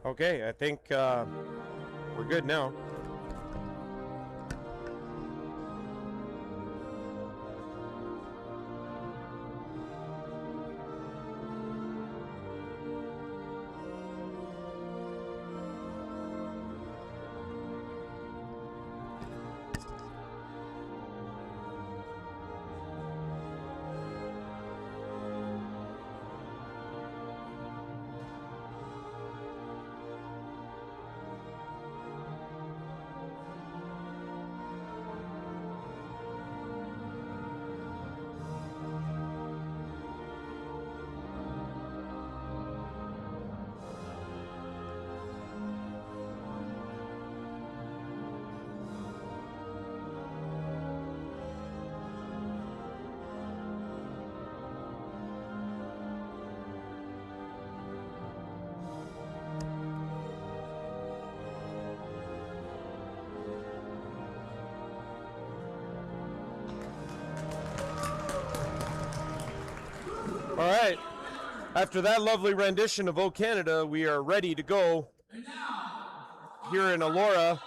Okay, I think we're good now. All right, after that lovely rendition of O Canada, we are ready to go here in Elora,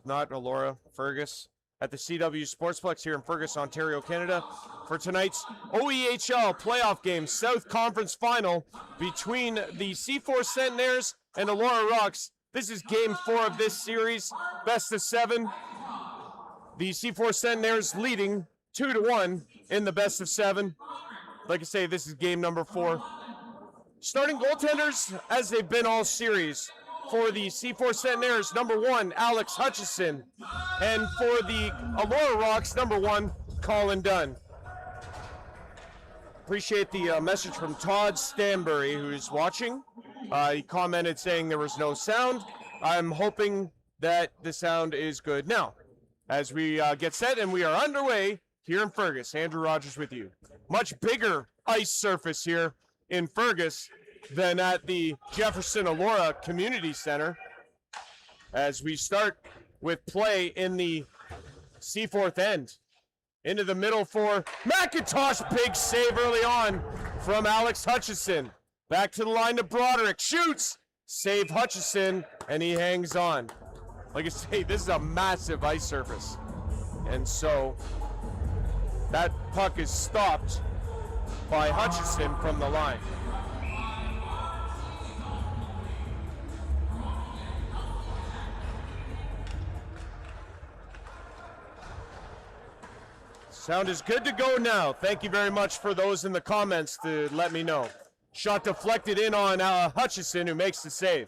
not Elora, Fergus, at the CW Sportsplex here in Fergus, Ontario, Canada, for tonight's OEHL playoff game, South Conference Final between the Seaforth Centenaires and Elora Rocks. This is game 4 of this series, best of 7. The Seaforth Centenaires leading 2-1 in the best of 7. Like I say, this is game number 4. Starting goaltenders, as they've been all series. For the Seaforth Centenaires, number 1, Alex Hutchison. And for the Elora Rocks, number 1, Colin Dunn. Appreciate the message from Todd Stanbury, who's watching. He commented saying there was no sound. I'm hoping that the sound is good now. As we get set and we are underway here in Fergus, Andrew Rogers with you. Much bigger ice surface here in Fergus than at the Jefferson Elora Community Center. As we start with play in the Seaforth end. Into the middle for McIntosh. Big save early on from Alex Hutchison. Back to the line to Broderick. Shoots. Save Hutchison, and he hangs on. Like I say, this is a massive ice surface. And so that puck is stopped by Hutchison from the line. Sound is good to go now. Thank you very much for those in the comments to let me know. Shot deflected in on Hutchison, who makes the save.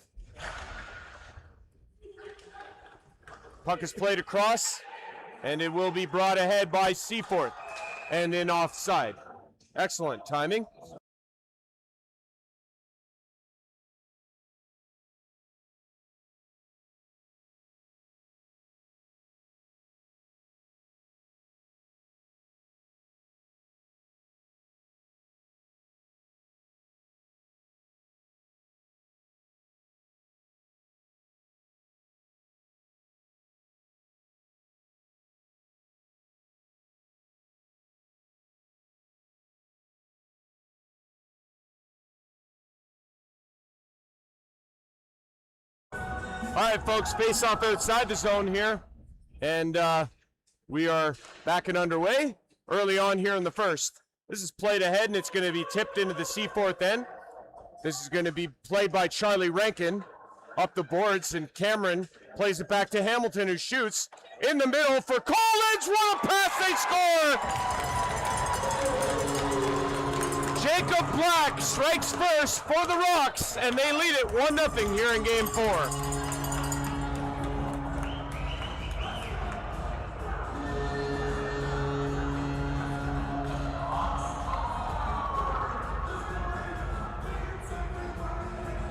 Puck is played across, and it will be brought ahead by Seaforth and in offside. Excellent timing. All right, folks, face off outside the zone here, and we are back and underway early on here in the first. This is played ahead, and it's going to be tipped into the Seaforth end. This is going to be played by Charlie Rankin up the boards, and Cameron plays it back to Hamilton, who shoots in the middle for College. What a pass, they score! Jacob Black strikes first for the Rocks, and they lead it 1-0 here in Game 4.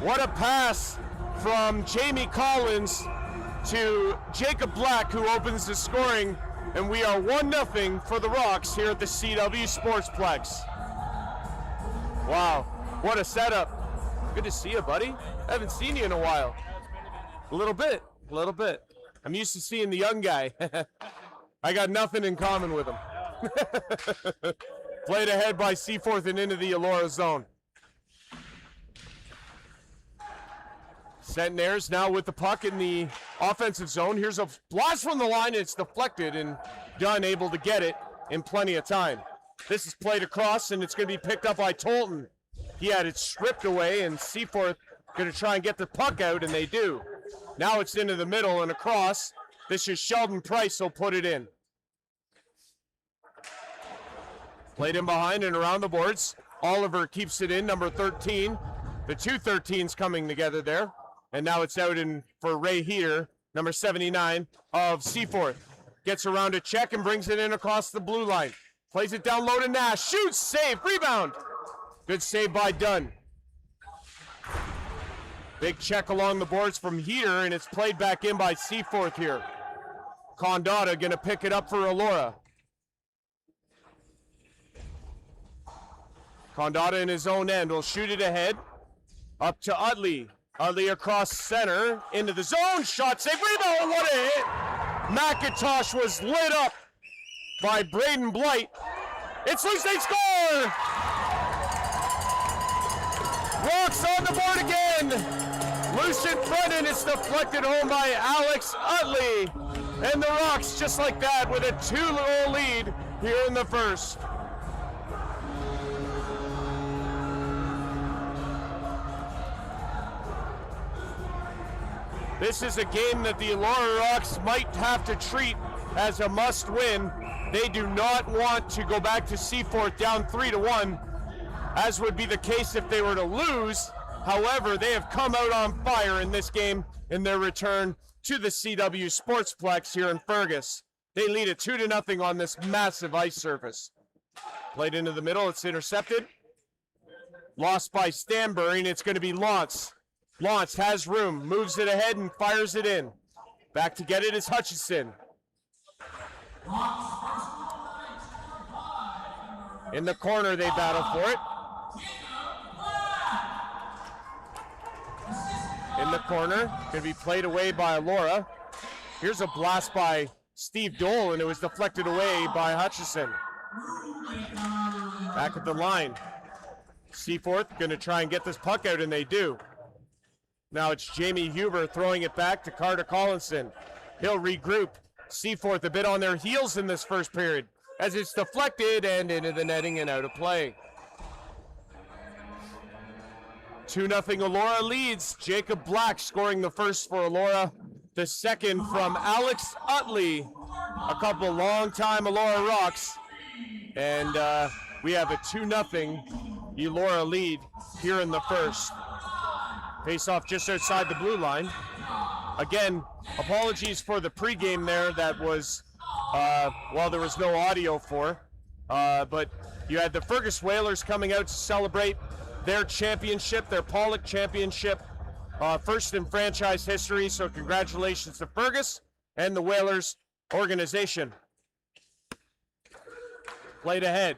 What a pass from Jamie Collins to Jacob Black, who opens the scoring, and we are 1-0 for the Rocks here at the CW Sportsplex. Wow, what a setup. Good to see you, buddy. I haven't seen you in a while. A little bit. I'm used to seeing the young guy. I got nothing in common with him. Played ahead by Seaforth and into the Elora zone. Centenaires now with the puck in the offensive zone. Here's a blast from the line. It's deflected, and Dunn able to get it in plenty of time. This is played across, and it's going to be picked up by Tolton. He had it stripped away, and Seaforth going to try and get the puck out, and they do. Now it's into the middle and across. This is Sheldon Price, will put it in. Played in behind and around the boards. Oliver keeps it in, number 13. The two 13s coming together there. And now it's out in for Ray Heater, number 79 of Seaforth. Gets around a check and brings it in across the blue line. Plays it down low to Nash. Shoots, save, rebound. Good save by Dunn. Big check along the boards from Heater, and it's played back in by Seaforth here. Condotta going to pick it up for Elora. Condotta in his own end will shoot it ahead. Up to Utley. Utley across center. Into the zone. Shot save. Rebound. What a hit. McIntosh was lit up by Braden Blight. It's loose. They score. Rocks on the board again. Loose in front, and it's deflected home by Alex Utley. And the Rocks, just like that, with a 2-0 lead here in the first. This is a game that the Elora Rocks might have to treat as a must-win. They do not want to go back to Seaforth down 3-1, as would be the case if they were to lose. However, they have come out on fire in this game in their return to the CW Sportsplex here in Fergus. They lead it 2-0 on this massive ice surface. Played into the middle, it's intercepted. Lost by Stanbury, and it's going to be Lantz. Lantz has room, moves it ahead and fires it in. Back to get it is Hutchison. In the corner they battle for it. In the corner, going to be played away by Elora. Here's a blast by Steve Dole, and it was deflected away by Hutchison. Back at the line. Seaforth going to try and get this puck out, and they do. Now it's Jamie Huber throwing it back to Carter Collinson. He'll regroup. Seaforth a bit on their heels in this first period as it's deflected and into the netting and out of play. 2-0 Elora leads. Jacob Black scoring the first for Elora. The second from Alex Utley. A couple long-time Elora Rocks. And we have a 2-0 Elora lead here in the first. Face-off just outside the blue line. Again, apologies for the pregame there. That was, there was no audio for. But you had the Fergus Whalers coming out to celebrate their championship, their Pollock championship, first in franchise history. So congratulations to Fergus and the Whalers organization. Played ahead.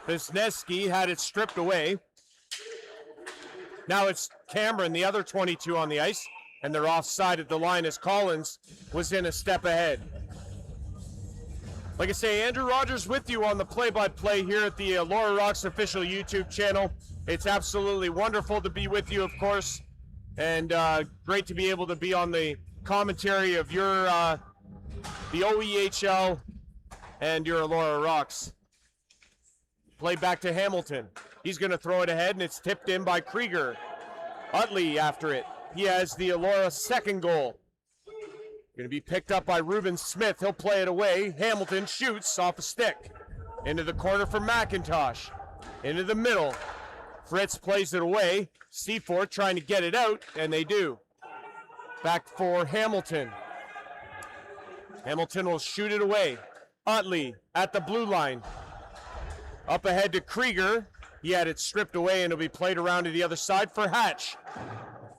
Wisniewski had it stripped away. Now it's Cameron, the other 22 on the ice, and they're offside at the line as Collins was in a step ahead. Like I say, Andrew Rogers with you on the play-by-play here at the Elora Rocks official YouTube channel. It's absolutely wonderful to be with you, of course, and great to be able to be on the commentary of your the OEHL and your Elora Rocks. Play back to Hamilton. He's going to throw it ahead, and it's tipped in by Krieger. Utley after it. He has the Elora second goal. Going to be picked up by Ruben Smith. He'll play it away. Hamilton shoots off a stick. Into the corner for McIntosh. Into the middle. Fritz plays it away. Seaforth trying to get it out, and they do. Back for Hamilton. Hamilton will shoot it away. Utley at the blue line. Up ahead to Krieger. He had it stripped away, and it'll be played around to the other side for Hatch.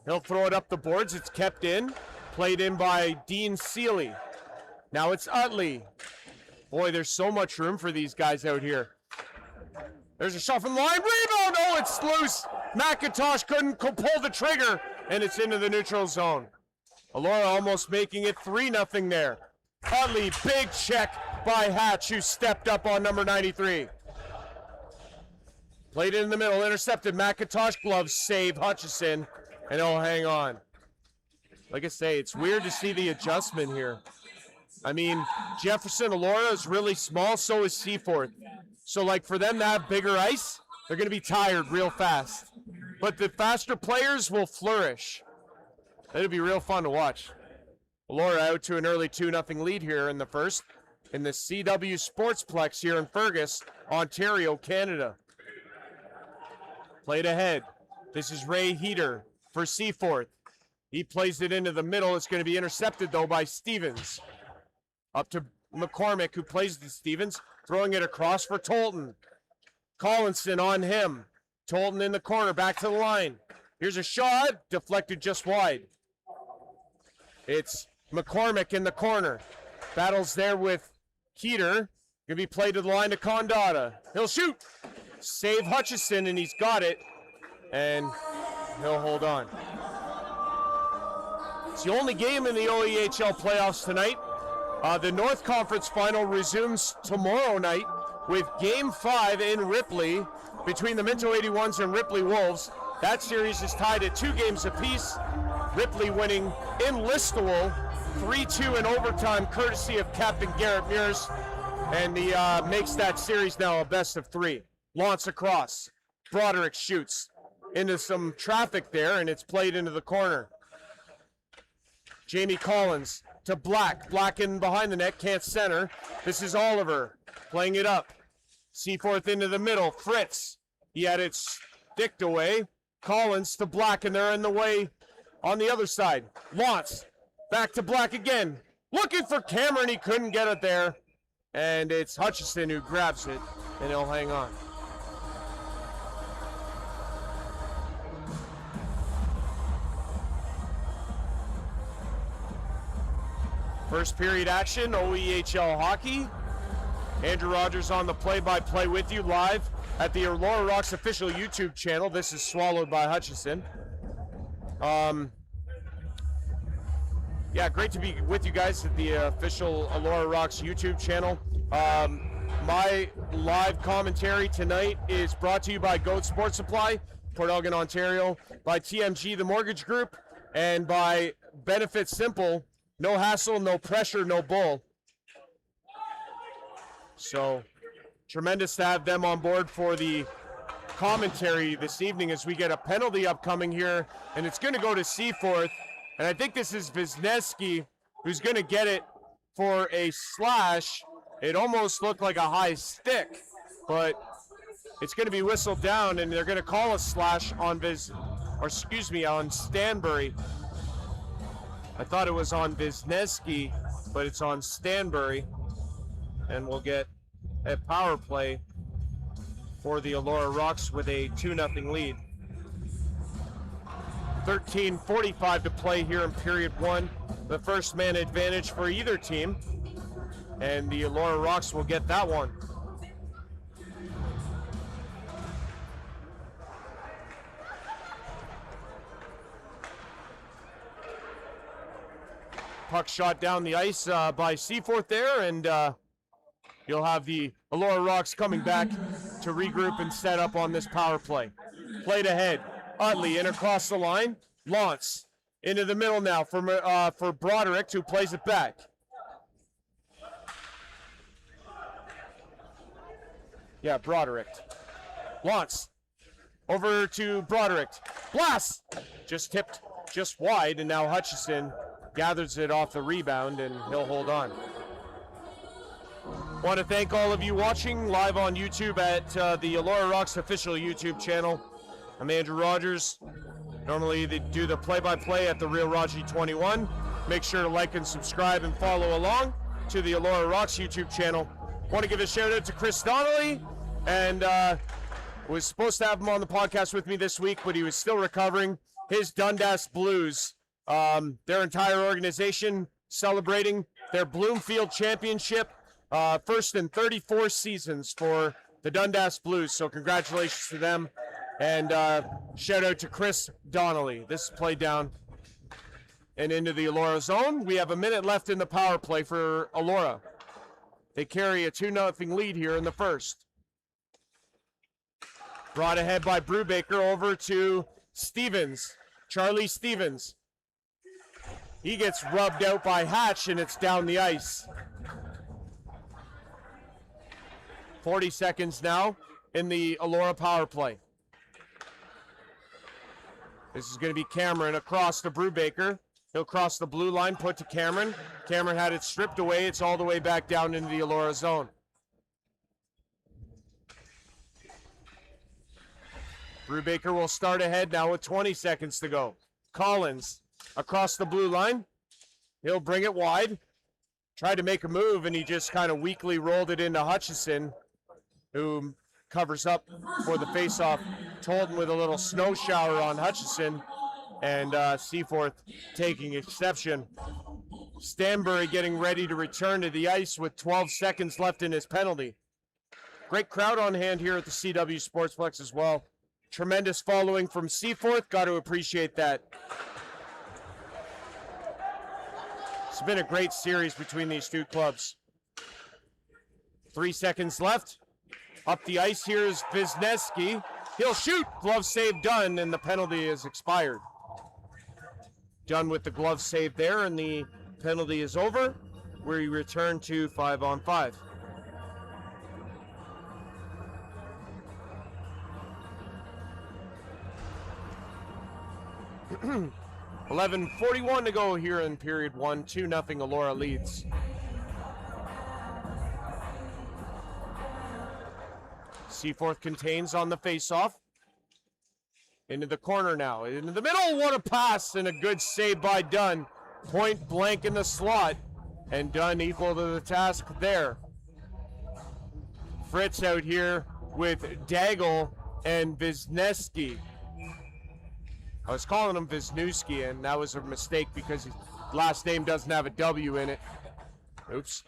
He'll throw it up the boards. It's kept in. Played in by Dean Seeley. Now it's Utley. Boy, there's so much room for these guys out here. There's a shot from the line. Rebound! Oh, it's loose. McIntosh couldn't pull the trigger, and it's into the neutral zone. Elora almost making it 3-0 there. Utley, big check by Hatch, who stepped up on number 93. Played it in the middle, intercepted. McIntosh, glove save, Hutchison, and he'll hang on. Like I say, it's weird to see the adjustment here. I mean, Jefferson Elora is really small, so is Seaforth. So, like, for them to have bigger ice, they're going to be tired real fast. But the faster players will flourish. It'll be real fun to watch. Elora out to an early 2-0 lead here in the first in the CW Sportsplex here in Fergus, Ontario, Canada. Played ahead. This is Ray Heater for Seaforth. He plays it into the middle. It's going to be intercepted, though, by Stevens. Up to McCormick, who plays to Stevens, throwing it across for Tolton. Collinson on him. Tolton in the corner, back to the line. Here's a shot, deflected just wide. It's McCormick in the corner. Battles there with Heater. Going to be played to the line to Condotta. He'll shoot. Save Hutchison, and he's got it. And he'll hold on. It's the only game in the OEHL playoffs tonight. The North Conference final resumes tomorrow night with Game 5 in Ripley between the Minto 81s and Ripley Wolves. That series is tied at 2 games apiece. Ripley winning in Listowel 3-2 in overtime, courtesy of Captain Garrett Mears. And he makes that series now a best of 3. Launch across. Broderick shoots into some traffic there, and it's played into the corner. Jamie Collins to Black. Black in behind the net, can't center. This is Oliver playing it up. Seaforth into the middle. Fritz, he had it sticked away. Collins to Black, and they're in the way on the other side. Lance back to Black again. Looking for Cameron, he couldn't get it there. And it's Hutchison who grabs it, and he'll hang on. First period action, OEHL hockey. Andrew Rogers on the play-by-play with you live at the Elora Rocks official YouTube channel. This is swallowed by Hutchison. Yeah, great to be with you guys at the official Elora Rocks YouTube channel. My live commentary tonight is brought to you by Goat Sports Supply, Port Elgin, Ontario, by TMG, the mortgage group, and by Benefit Simple. No hassle, no pressure, no bull. So, tremendous to have them on board for the commentary this evening as we get a penalty upcoming here, and it's going to go to Seaforth. And I think this is Wisniewski who's going to get it for a slash. It almost looked like a high stick, but it's going to be whistled down, and they're going to call a slash on on Stanbury. I thought it was on Wisniewski, but it's on Stanbury. And we'll get a power play for the Elora Rocks with a 2-0 lead. 13:45 to play here in period 1. The first man advantage for either team. And the Elora Rocks will get that one. Puck shot down the ice by Seaforth there, and you'll have the Elora Rocks coming back to regroup and set up on this power play. Played ahead. Utley in across the line. Lance into the middle now for Broderick, who plays it back. Yeah, Broderick. Lance over to Broderick. Blast! Just tipped just wide, and now Hutchison gathers it off the rebound, and he'll hold on. Want to thank all of you watching live on YouTube at the Elora Rocks official YouTube channel. I'm Andrew Rogers. Normally they do the play-by-play at the Real Raji 21. Make sure to like and subscribe and follow along to the Elora Rocks YouTube channel. Want to give a shout out to Chris Donnelly, and was supposed to have him on the podcast with me this week, but he was still recovering. His Dundas Blues, their entire organization celebrating their Bloomfield Championship, first in 34 seasons for the Dundas Blues. So congratulations to them, and shout out to Chris Donnelly. This is played down and into the Elora zone. We have a minute left in the power play for Elora. They carry a 2-0 lead here in the first. Brought ahead by Brubaker over to Stevens. Charlie Stevens. He gets rubbed out by Hatch, and it's down the ice. 40 seconds now in the Elora power play. This is going to be Cameron across to Brubaker. He'll cross the blue line, put to Cameron. Cameron had it stripped away. It's all the way back down into the Elora zone. Brubaker will start ahead now with 20 seconds to go. Collins across the blue line. He'll bring it wide. Tried to make a move, and he just kind of weakly rolled it into Hutchison, who covers up for the faceoff. Tolton with a little snow shower on Hutchison, and Seaforth taking exception. Stanbury getting ready to return to the ice with 12 seconds left in his penalty. Great crowd on hand here at the CW Sportsplex as well. Tremendous following from Seaforth. Got to appreciate that. It's been a great series between these two clubs. 3 seconds left. Up the ice here is Wisniewski. He'll shoot. Glove save done, and the penalty is expired. Done with the glove save there, and the penalty is over. We return to 5-on-5. $11:41 to go here in period 1. 2-0 Elora leads. Seaforth contains on the faceoff. Into the corner now. Into the middle. What a pass and a good save by Dunn. Point blank in the slot. And Dunn equal to the task there. Fritz out here with Daigle and Wisniewski. I was calling him Wisniewski, and that was a mistake because his last name doesn't have a W in it. Oops.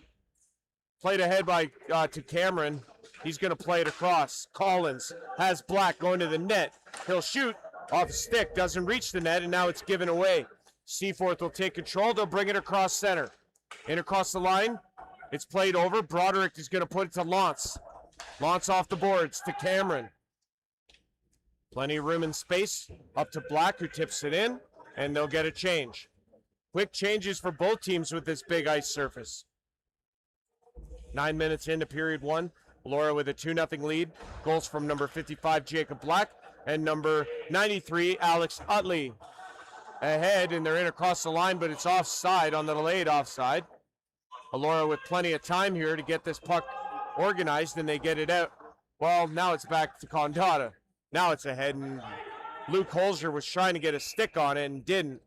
Played ahead by to Cameron. He's going to play it across. Collins has Black going to the net. He'll shoot off the stick. Doesn't reach the net, and now it's given away. Seaforth will take control. They'll bring it across center. In across the line. It's played over. Broderick is going to put it to Lance. Lance off the boards to Cameron. Plenty of room and space. Up to Black, who tips it in, and they'll get a change. Quick changes for both teams with this big ice surface. 9 minutes into period 1. Elora with a 2-0 lead. Goals from number 55, Jacob Black, and number 93, Alex Utley. Ahead, and they're in across the line, but it's offside on the delayed offside. Elora with plenty of time here to get this puck organized, and they get it out. Well, now it's back to Condotta. Now it's ahead, and Luke Holzer was trying to get a stick on it and didn't.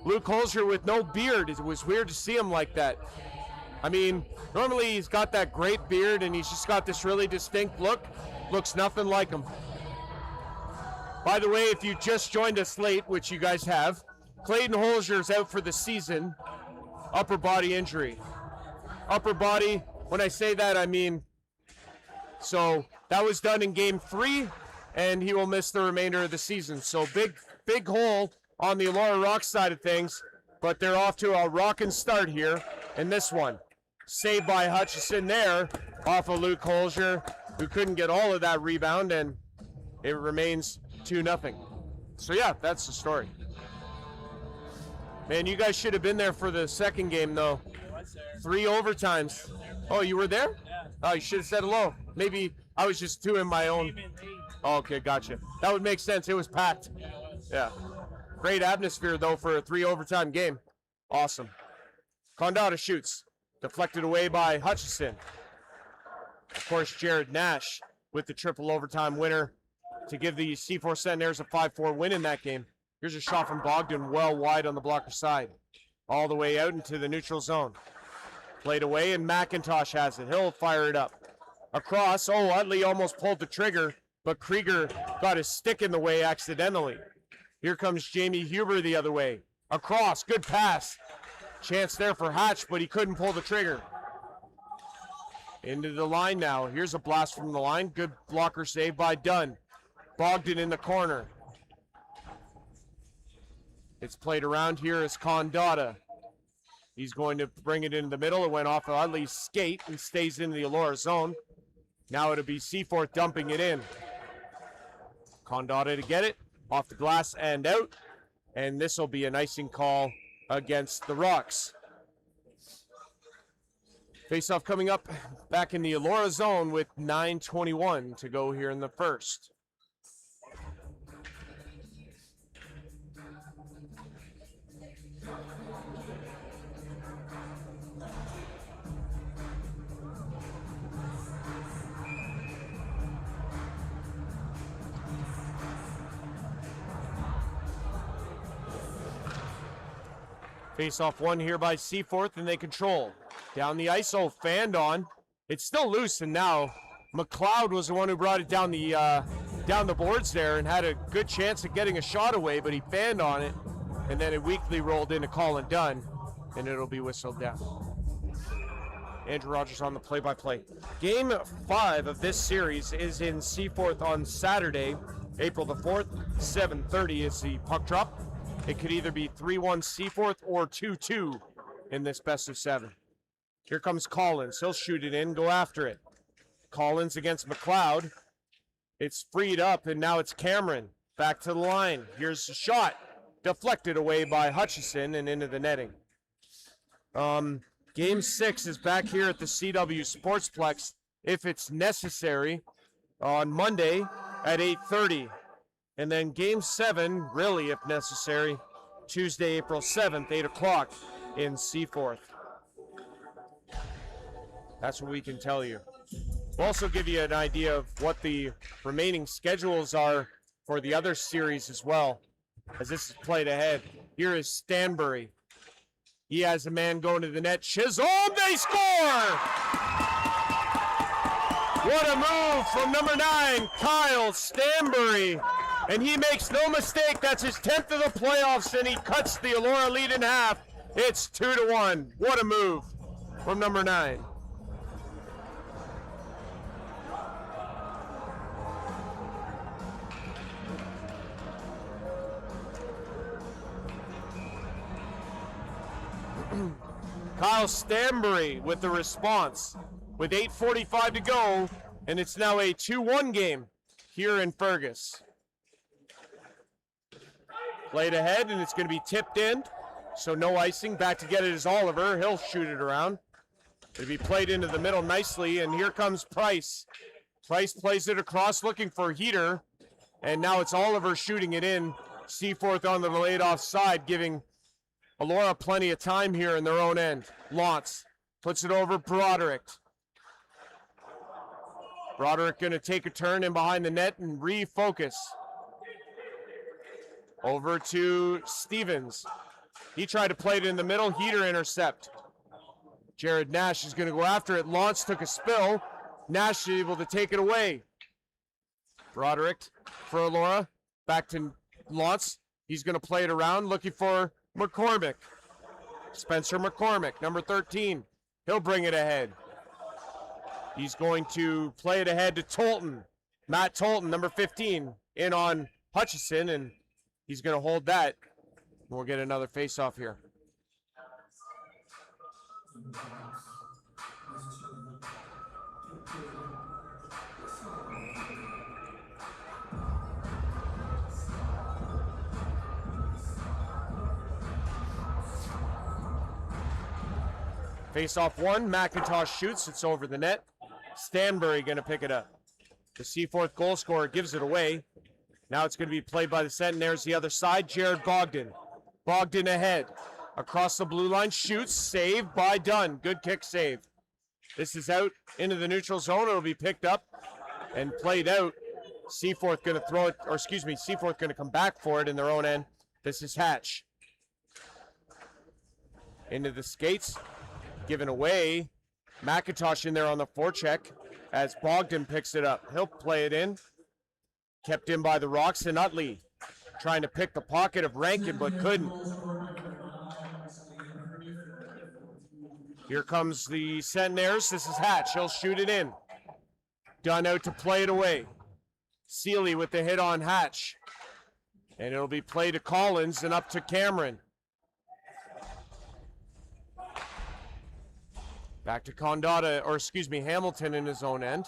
Luke Holzer with no beard. It was weird to see him like that. I mean, normally he's got that great beard, and he's just got this really distinct look. Looks nothing like him. By the way, if you just joined us late, which you guys have, Clayton Holzer's out for the season. Upper body injury. Upper body, when I say that, I mean, so that was done in game 3, and he will miss the remainder of the season. So big hole on the Elora Rock side of things, but they're off to a rockin' start here in this one. Saved by Hutchison there off of Luke Holzer, who couldn't get all of that rebound, and it remains 2-0. So yeah, that's the story. Man, you guys should have been there for the second game, though. 3 overtimes. Oh, you were there? Yeah. Oh, you should have said hello. Maybe I was just doing my own. Oh, okay, gotcha. That would make sense. It was packed. Yeah, it was. Yeah. Great atmosphere, though, for a 3 overtime game. Awesome. Condotta shoots. Deflected away by Hutchison. Of course, Jared Nash with the triple overtime winner to give the Seaforth Centenaires a 5-4 win in that game. Here's a shot from Bogdan, well wide on the blocker side. All the way out into the neutral zone. Played away, and McIntosh has it. He'll fire it up. Across, Utley almost pulled the trigger, but Krieger got his stick in the way accidentally. Here comes Jamie Huber the other way. Across, good pass. Chance there for Hatch, but he couldn't pull the trigger. Into the line now. Here's a blast from the line. Good blocker save by Dunn. Bogdan in the corner. It's played around here as Condotta. He's going to bring it into the middle. It went off of Utley's skate and stays in the Elora zone. Now it'll be Seaforth dumping it in. Condotta to get it. Off the glass and out. and this will be an icing call against the Rocks. Face-off coming up back in the Elora zone with 9:21 to go here in the first. Face-off one here by Seaforth, and they control. Down the ice, fanned on. It's still loose, and now McLeod was the one who brought it down the boards there and had a good chance of getting a shot away, but he fanned on it, and then it weakly rolled into Colin Dunn, and it'll be whistled down. Andrew Rogers on the play-by-play. Game 5 of this series is in Seaforth on Saturday, April the 4th, 7:30 is the puck drop. It could either be 3-1 Seaforth or 2-2 in this best of 7. Here comes Collins. He'll shoot it in, go after it. Collins against McLeod. It's freed up, and now it's Cameron. Back to the line. Here's the shot. Deflected away by Hutchison and into the netting. Game 6 is back here at the CW Sportsplex, if it's necessary, on Monday at 8:30. And then Game 7, really if necessary, Tuesday, April 7th, 8 o'clock in Seaforth. That's what we can tell you. We'll also give you an idea of what the remaining schedules are for the other series as well, as this is played ahead. Here is Stanbury. He has a man going to the net. Chisholm, they score! What a move from number 9, Kyle Stanbury. And he makes no mistake, that's his 10th of the playoffs, and he cuts the Elora lead in half. It's 2-1. What a move from number 9. Kyle Stanbury with the response with 8:45 to go, and it's now a 2-1 game here in Fergus. Played ahead, and it's going to be tipped in, so no icing. Back to get it is Oliver. He'll shoot it around. It'll be played into the middle nicely, and here comes Price. Price plays it across looking for Heater, and now it's Oliver shooting it in. Seaforth on the laid-off side, giving Elora plenty of time here in their own end. Lontz puts it over Broderick. Broderick going to take a turn in behind the net and refocus. Over to Stevens. He tried to play it in the middle. Heater intercept. Jared Nash is going to go after it. Lontz took a spill. Nash is able to take it away. Broderick for Elora. Back to Lontz. He's going to play it around, looking for McCormick. Spencer McCormick, number 13. He'll bring it ahead. He's going to play it ahead to Tolton. Matt Tolton, number 15, in on Hutchison, and he's going to hold that. We'll get another face-off here. Face-off one, McIntosh shoots, it's over the net. Stanbury going to pick it up. The Seaforth goal scorer gives it away. Now it's going to be played by the Centenaires the other side. Jared Bogdan. Bogdan ahead. Across the blue line, shoots, saved by Dunn. Good kick save. This is out into the neutral zone. It'll be picked up and played out. Seaforth going to throw it, or excuse me, Seaforth going to come back for it in their own end. This is Hatch. Into the skates. Given away. McIntosh in there on the forecheck as Bogdan picks it up. He'll play it in. Kept in by the Rocks, and Utley trying to pick the pocket of Rankin, but couldn't. Here comes the Centenaires. This is Hatch. He'll shoot it in. Dunn out to play it away. Seeley with the hit on Hatch. And it'll be played to Collins and up to Cameron. Back to Condotta, or excuse me, Hamilton in his own end.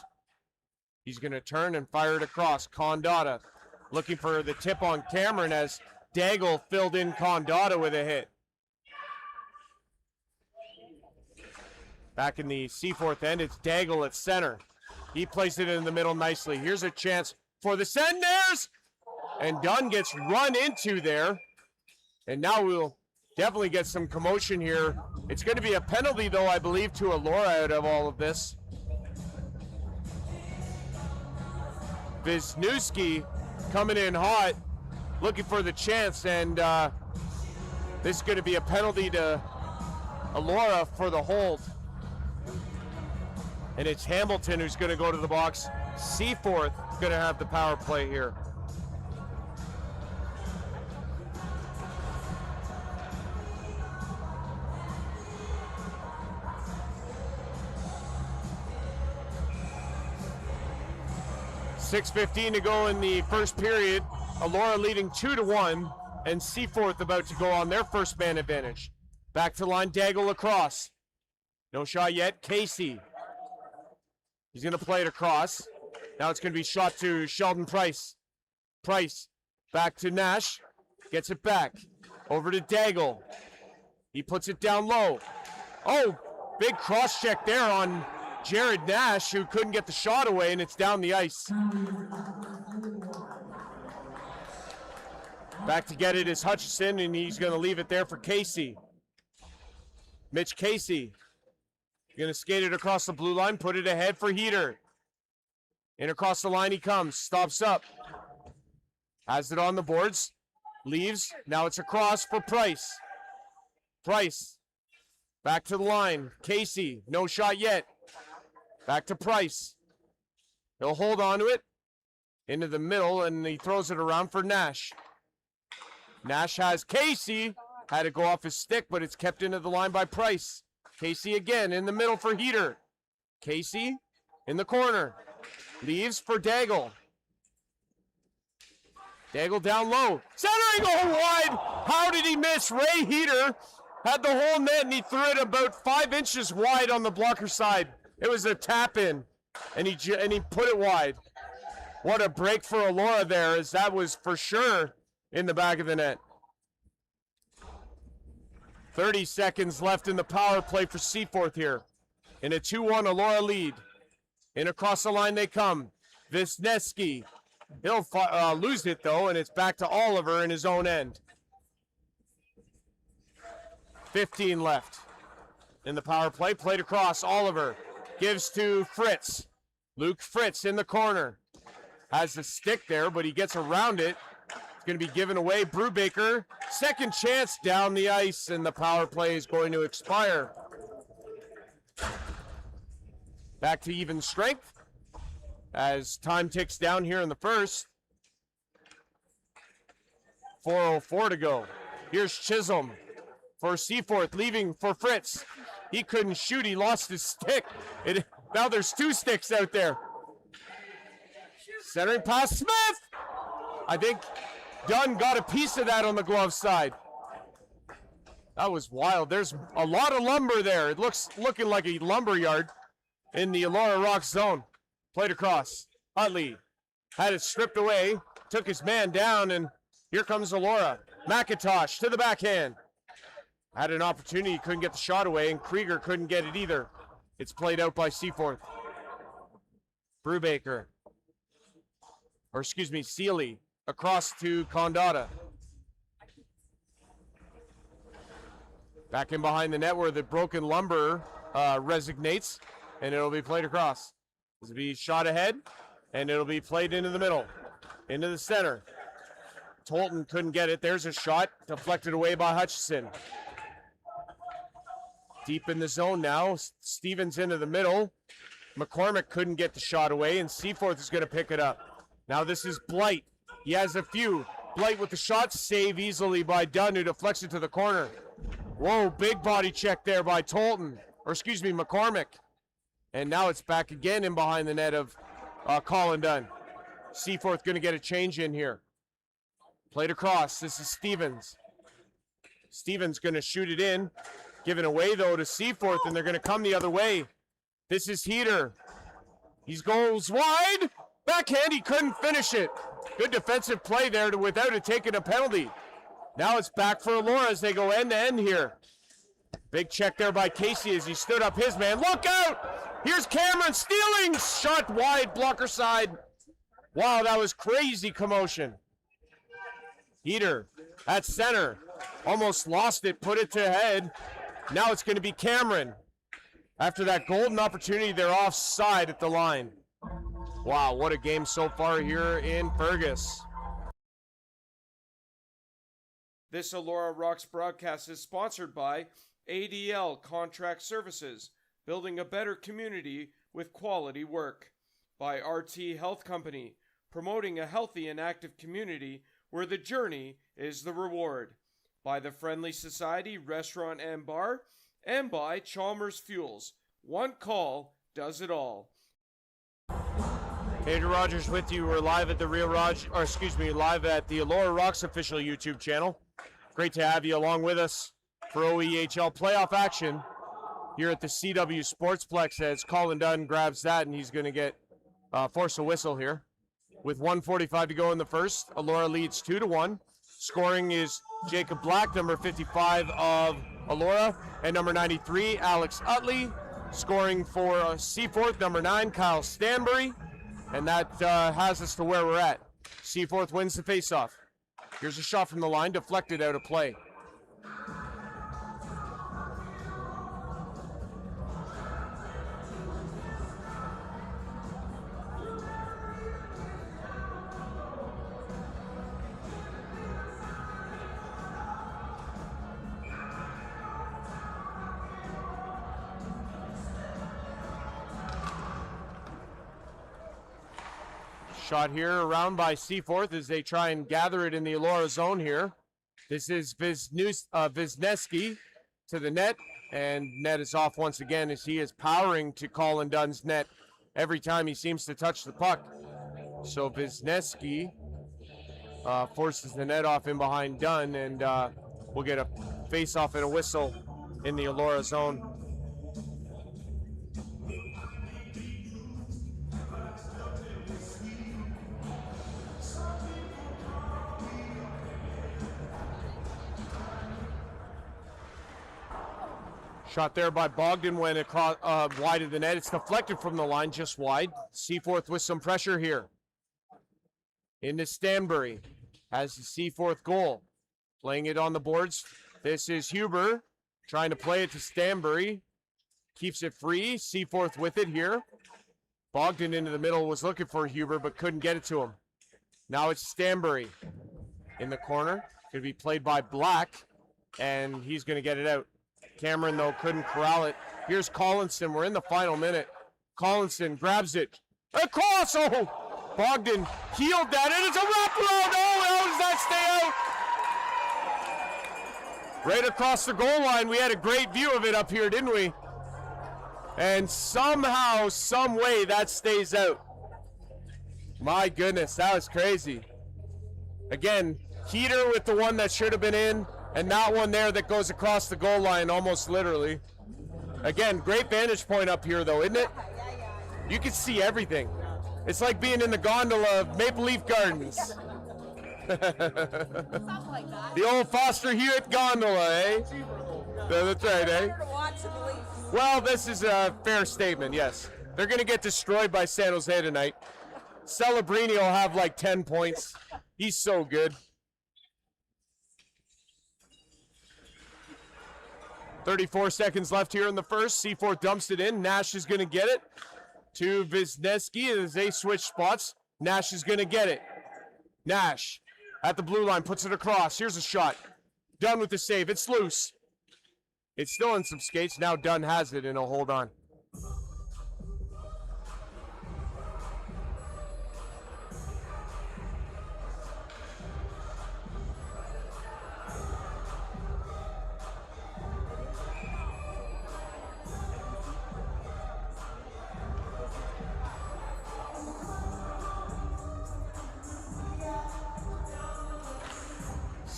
He's going to turn and fire it across. Condotta looking for the tip on Cameron as Daigle filled in Condotta with a hit. Back in the Seaforth end, it's Daigle at center. He placed it in the middle nicely. Here's a chance for the Centenaires. And Dunn gets run into there. And now we'll definitely get some commotion here. It's going to be a penalty, though, I believe, to Elora out of all of this. Wisniewski coming in hot, looking for the chance, and this is going to be a penalty to Elora for the hold. And it's Hamilton who's going to go to the box. Seaforth is going to have the power play here. .6:15 to go in the first period. Elora leading 2-1, and Seaforth about to go on their first man advantage. Back to line, Daigle across. No shot yet. Casey. He's going to play it across. Now it's going to be shot to Sheldon Price. Price back to Nash. Gets it back. Over to Daigle. He puts it down low. Oh, big cross check there on Jared Nash, who couldn't get the shot away, and it's down the ice. Back to get it is Hutchison, and he's going to leave it there for Casey. Mitch Casey going to skate it across the blue line, put it ahead for Heater. In across the line he comes, stops up. Has it on the boards, leaves. Now it's across for Price. Price back to the line. Casey, no shot yet. Back to Price. He'll hold on to it. Into the middle, and he throws it around for Nash. Nash has Casey. Had to go off his stick, but it's kept into the line by Price. Casey again in the middle for Heater. Casey in the corner. Leaves for Daigle. Daigle down low. Centering, oh, wide. How did he miss? Ray Heater had the whole net, and he threw it about 5 inches wide on the blocker side. It was a tap in, and he put it wide. What a break for Elora there, as that was for sure in the back of the net. 30 seconds left in the power play for Seaforth here. In a 2-1 Elora lead. In across the line they come. Wisniewski. He'll lose it though, and it's back to Oliver in his own end. 15 left in the power play. Played across. Oliver gives to Fritz. Luke Fritz in the corner. Has the stick there, but he gets around it. It's going to be given away. Brubaker, second chance down the ice, and the power play is going to expire. Back to even strength as time ticks down here in the first. 4:04 to go. Here's Chisholm for Seaforth, leaving for Fritz. He couldn't shoot. He lost his stick. Now there's 2 sticks out there. Centering pass, Smith. I think Dunn got a piece of that on the glove side. That was wild. There's a lot of lumber there. It looking like a lumber yard in the Elora Rock zone. Played across. Utley had it stripped away. Took his man down, and here comes Elora. McIntosh to the backhand. Had an opportunity, couldn't get the shot away, and Krieger couldn't get it either. It's played out by Seaforth. Brubaker. Or excuse me, Sealy. Across to Condotta. Back in behind the net where the broken lumber resignates, and it'll be played across. This will be shot ahead, and it'll be played into the middle, into the center. Tolton couldn't get it. There's a shot, deflected away by Hutchison. Deep in the zone now. Stevens into the middle. McCormick couldn't get the shot away, and Seaforth is going to pick it up. Now this is Blight. He has a few. Blight with the shot, save easily by Dunn, who deflects it to the corner. Whoa, big body check there by Tolton. Or excuse me, McCormick. And now it's back again in behind the net of Colin Dunn. Seaforth going to get a change in here. Played across. This is Stevens. Stevens going to shoot it in. Given away, though, to Seaforth, and they're going to come the other way. This is Heater. He goes wide. Backhand, he couldn't finish it. Good defensive play there without it taking a penalty. Now it's back for Elora as they go end to end here. Big check there by Casey as he stood up his man. Look out! Here's Cameron stealing! Shot wide, blocker side. Wow, that was crazy commotion. Heater at center. Almost lost it, put it to head. Now it's going to be Cameron. After that golden opportunity, they're offside at the line. Wow, what a game so far here in Fergus. This Elora Rocks broadcast is sponsored by ADL Contract Services, building a better community with quality work. By RT Health Company, promoting a healthy and active community where the journey is the reward. By the Friendly Society Restaurant and Bar, and by Chalmers Fuels. One call does it all. Andrew Rogers with you. We're live at the live at the Elora Rocks official YouTube channel. Great to have you along with us for OEHL playoff action here at the CW Sportsplex as Colin Dunn grabs that, and he's going to get force a whistle here. With 1:45 to go in the first, Elora leads 2-1. Scoring is Jacob Black, number 55 of Elora, and number 93, Alex Utley. Scoring for Seaforth, number 9, Kyle Stanbury. And that has us to where we're at. Seaforth wins the faceoff. Here's a shot from the line, deflected out of play. Shot here around by Seaforth as they try and gather it in the Elora zone here. This is Wisniewski to the net, and net is off once again as he is powering to Colin Dunn's net every time he seems to touch the puck. So Wisniewski forces the net off in behind Dunn, and we'll get a face-off and a whistle in the Elora zone. Shot there by Bogdan went across wide of the net. It's deflected from the line, just wide. Seaforth with some pressure here. Into Stanbury. Has the Seaforth goal. Playing it on the boards. This is Huber. Trying to play it to Stanbury. Keeps it free. Seaforth with it here. Bogdan into the middle was looking for Huber, but couldn't get it to him. Now it's Stanbury in the corner. Going to be played by Black, and he's going to get it out. Cameron, though, couldn't corral it. Here's Collinson. We're in the final minute. Collinson grabs it. Across! Oh! Bogdan healed that, and it's a wraparound! Oh, how does that stay out? Right across the goal line. We had a great view of it up here, didn't we? And somehow, some way, that stays out. My goodness, that was crazy. Again, Heater with the one that should have been in. And that one there that goes across the goal line, almost literally. Again, great vantage point up here, though, isn't it? You can see everything. It's like being in the gondola of Maple Leaf Gardens. The old Foster Hewitt gondola, eh? That's right, eh? Well, this is a fair statement, yes. They're going to get destroyed by San Jose tonight. Celebrini will have like 10 points. He's so good. 34 seconds left here in the first. Seaforth dumps it in. Nash is going to get it to Wisniewski as they switch spots. Nash is going to get it. Nash at the blue line puts it across. Here's a shot. Dunn with the save. It's loose. It's still in some skates. Now Dunn has it and he'll hold on.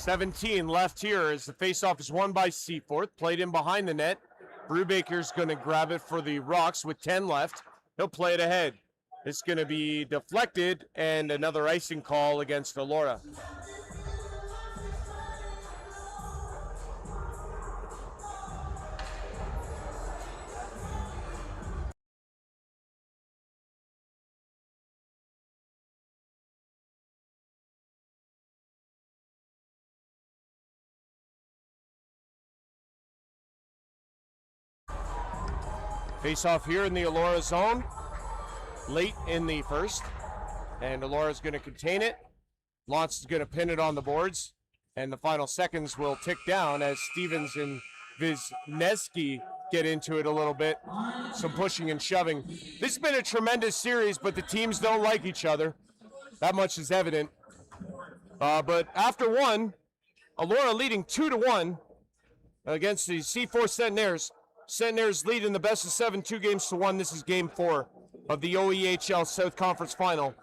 .17 left here as the faceoff is won by Seaforth. Played in behind the net. Brubaker's going to grab it for the Rocks with 10 left. He'll play it ahead. It's going to be deflected and another icing call against Elora. Face off here in the Elora zone, late in the first. And Elora's going to contain it. Lance is going to pin it on the boards. And the final seconds will tick down as Stevens and Wisniewski get into it a little bit. Some pushing and shoving. This has been a tremendous series, but the teams don't like each other. That much is evident. But after one, Elora leading 2-1 against the Seaforth Centenaires. Centenaires lead in the best of 7, 2-1. This is game 4 of the OEHL South Conference Final.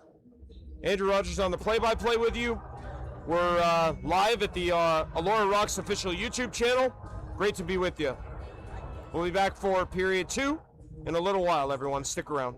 Andrew Rogers on the play-by-play with you. We're live at the Elora Rocks official YouTube channel. Great to be with you. We'll be back for period 2 in a little while, everyone. Stick around.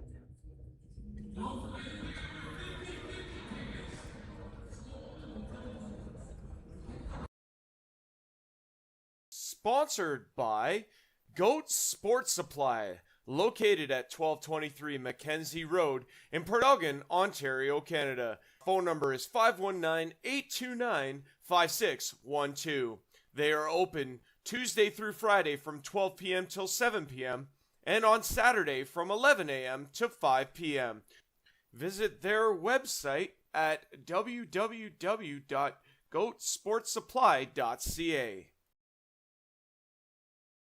Sponsored by Goat Sports Supply, located at 1223 Mackenzie Road in Port Elgin, Ontario, Canada. Phone number is 519-829-5612. They are open Tuesday through Friday from 12 p.m. till 7 p.m. and on Saturday from 11 a.m. to 5 p.m. Visit their website at www.goatsportsupply.ca.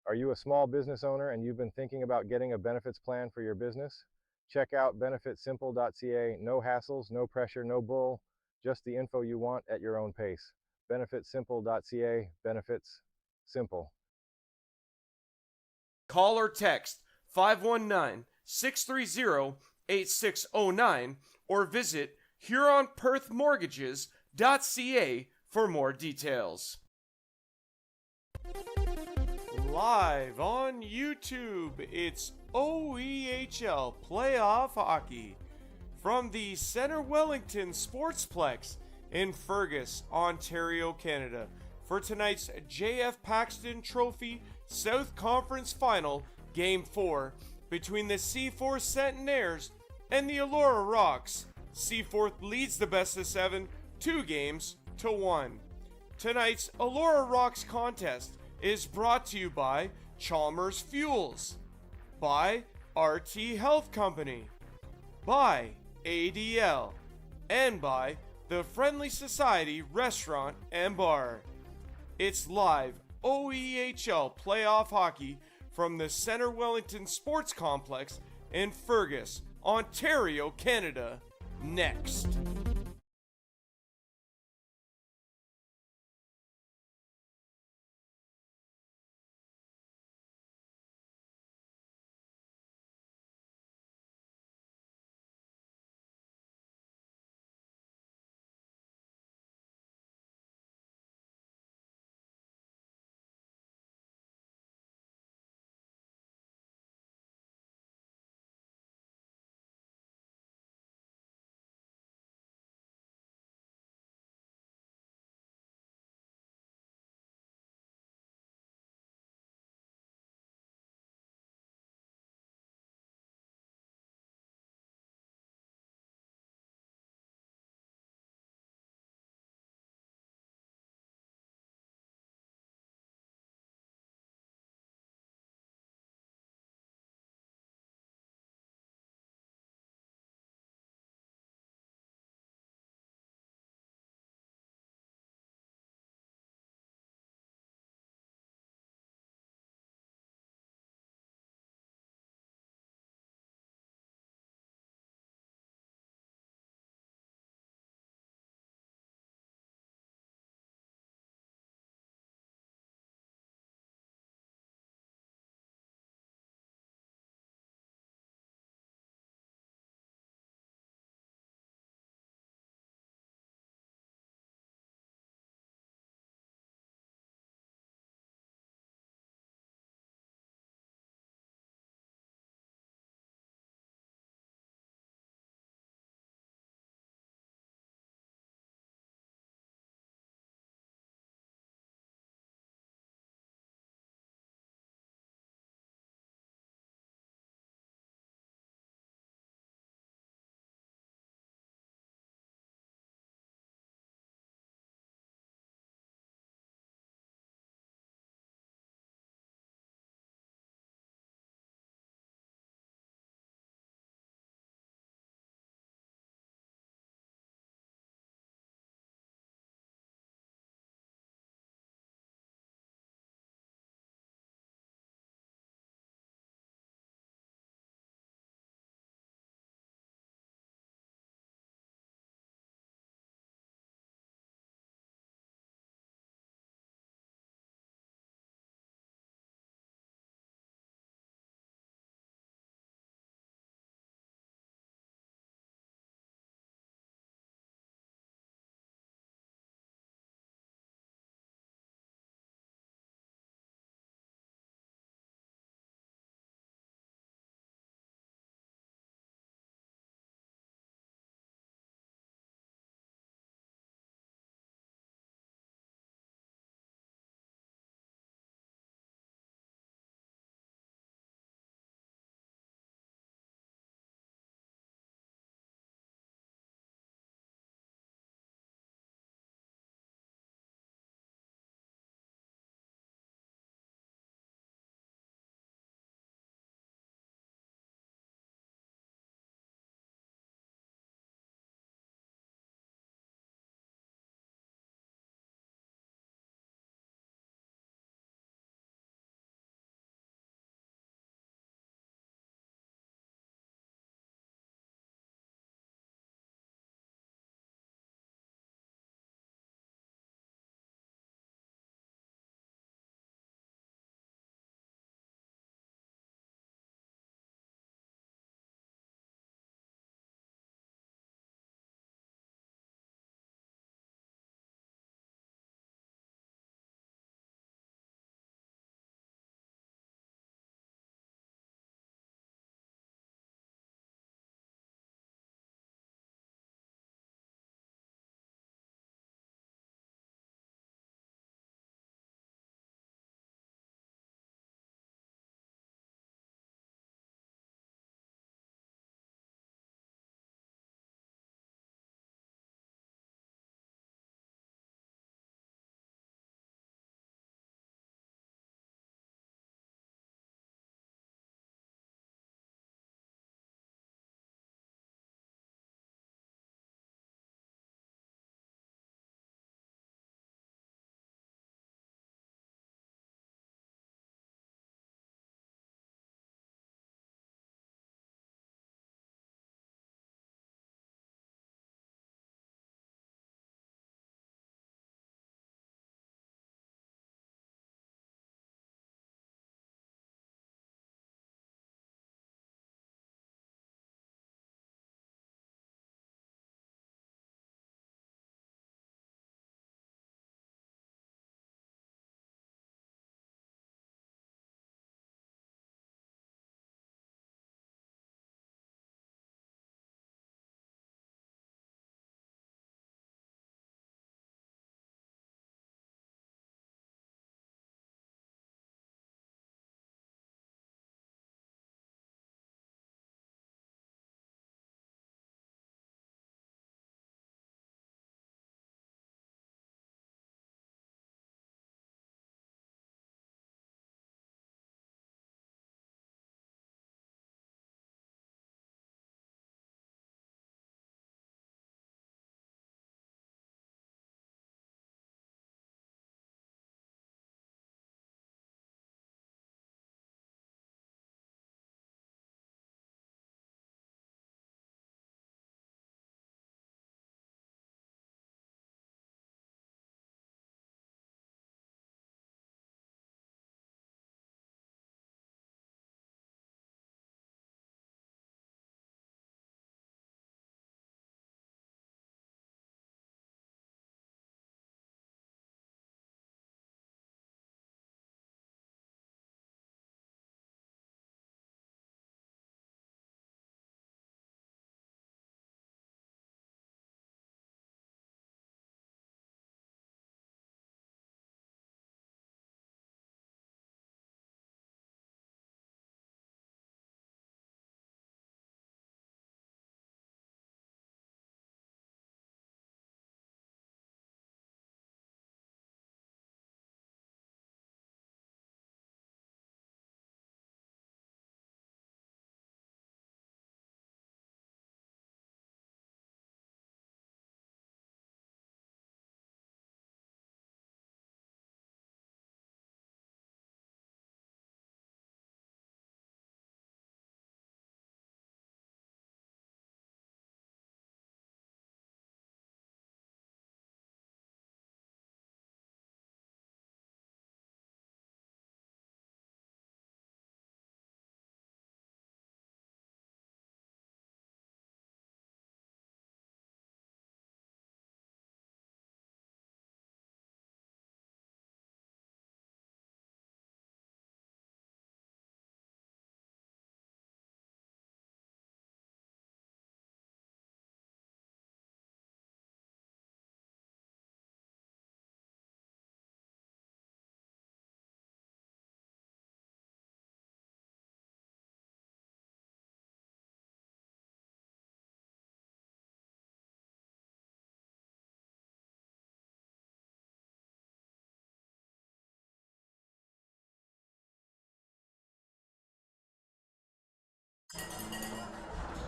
Are you a small business owner and you've been thinking about getting a benefits plan for your business? Check out benefitsimple.ca. No hassles, no pressure, no bull, just the info you want at your own pace. Benefitsimple.ca. Benefits simple. Call or text 519-630-8609 or visit HuronPerthMortgages.ca for more details. Live on YouTube, it's OEHL Playoff Hockey from the Center Wellington Sportsplex in Fergus, Ontario, Canada, for tonight's JF Paxton Trophy South Conference Final, Game 4, between the Seaforth Centenaires and the Elora Rocks. Seaforth leads the best of 7, 2-1. Tonight's Elora Rocks contest is brought to you by Chalmers Fuels, by RT Health Company, by ADL, and by the Friendly Society Restaurant and Bar. It's live OEHL playoff hockey from the Center Wellington Sports Complex in Fergus, Ontario, Canada, next.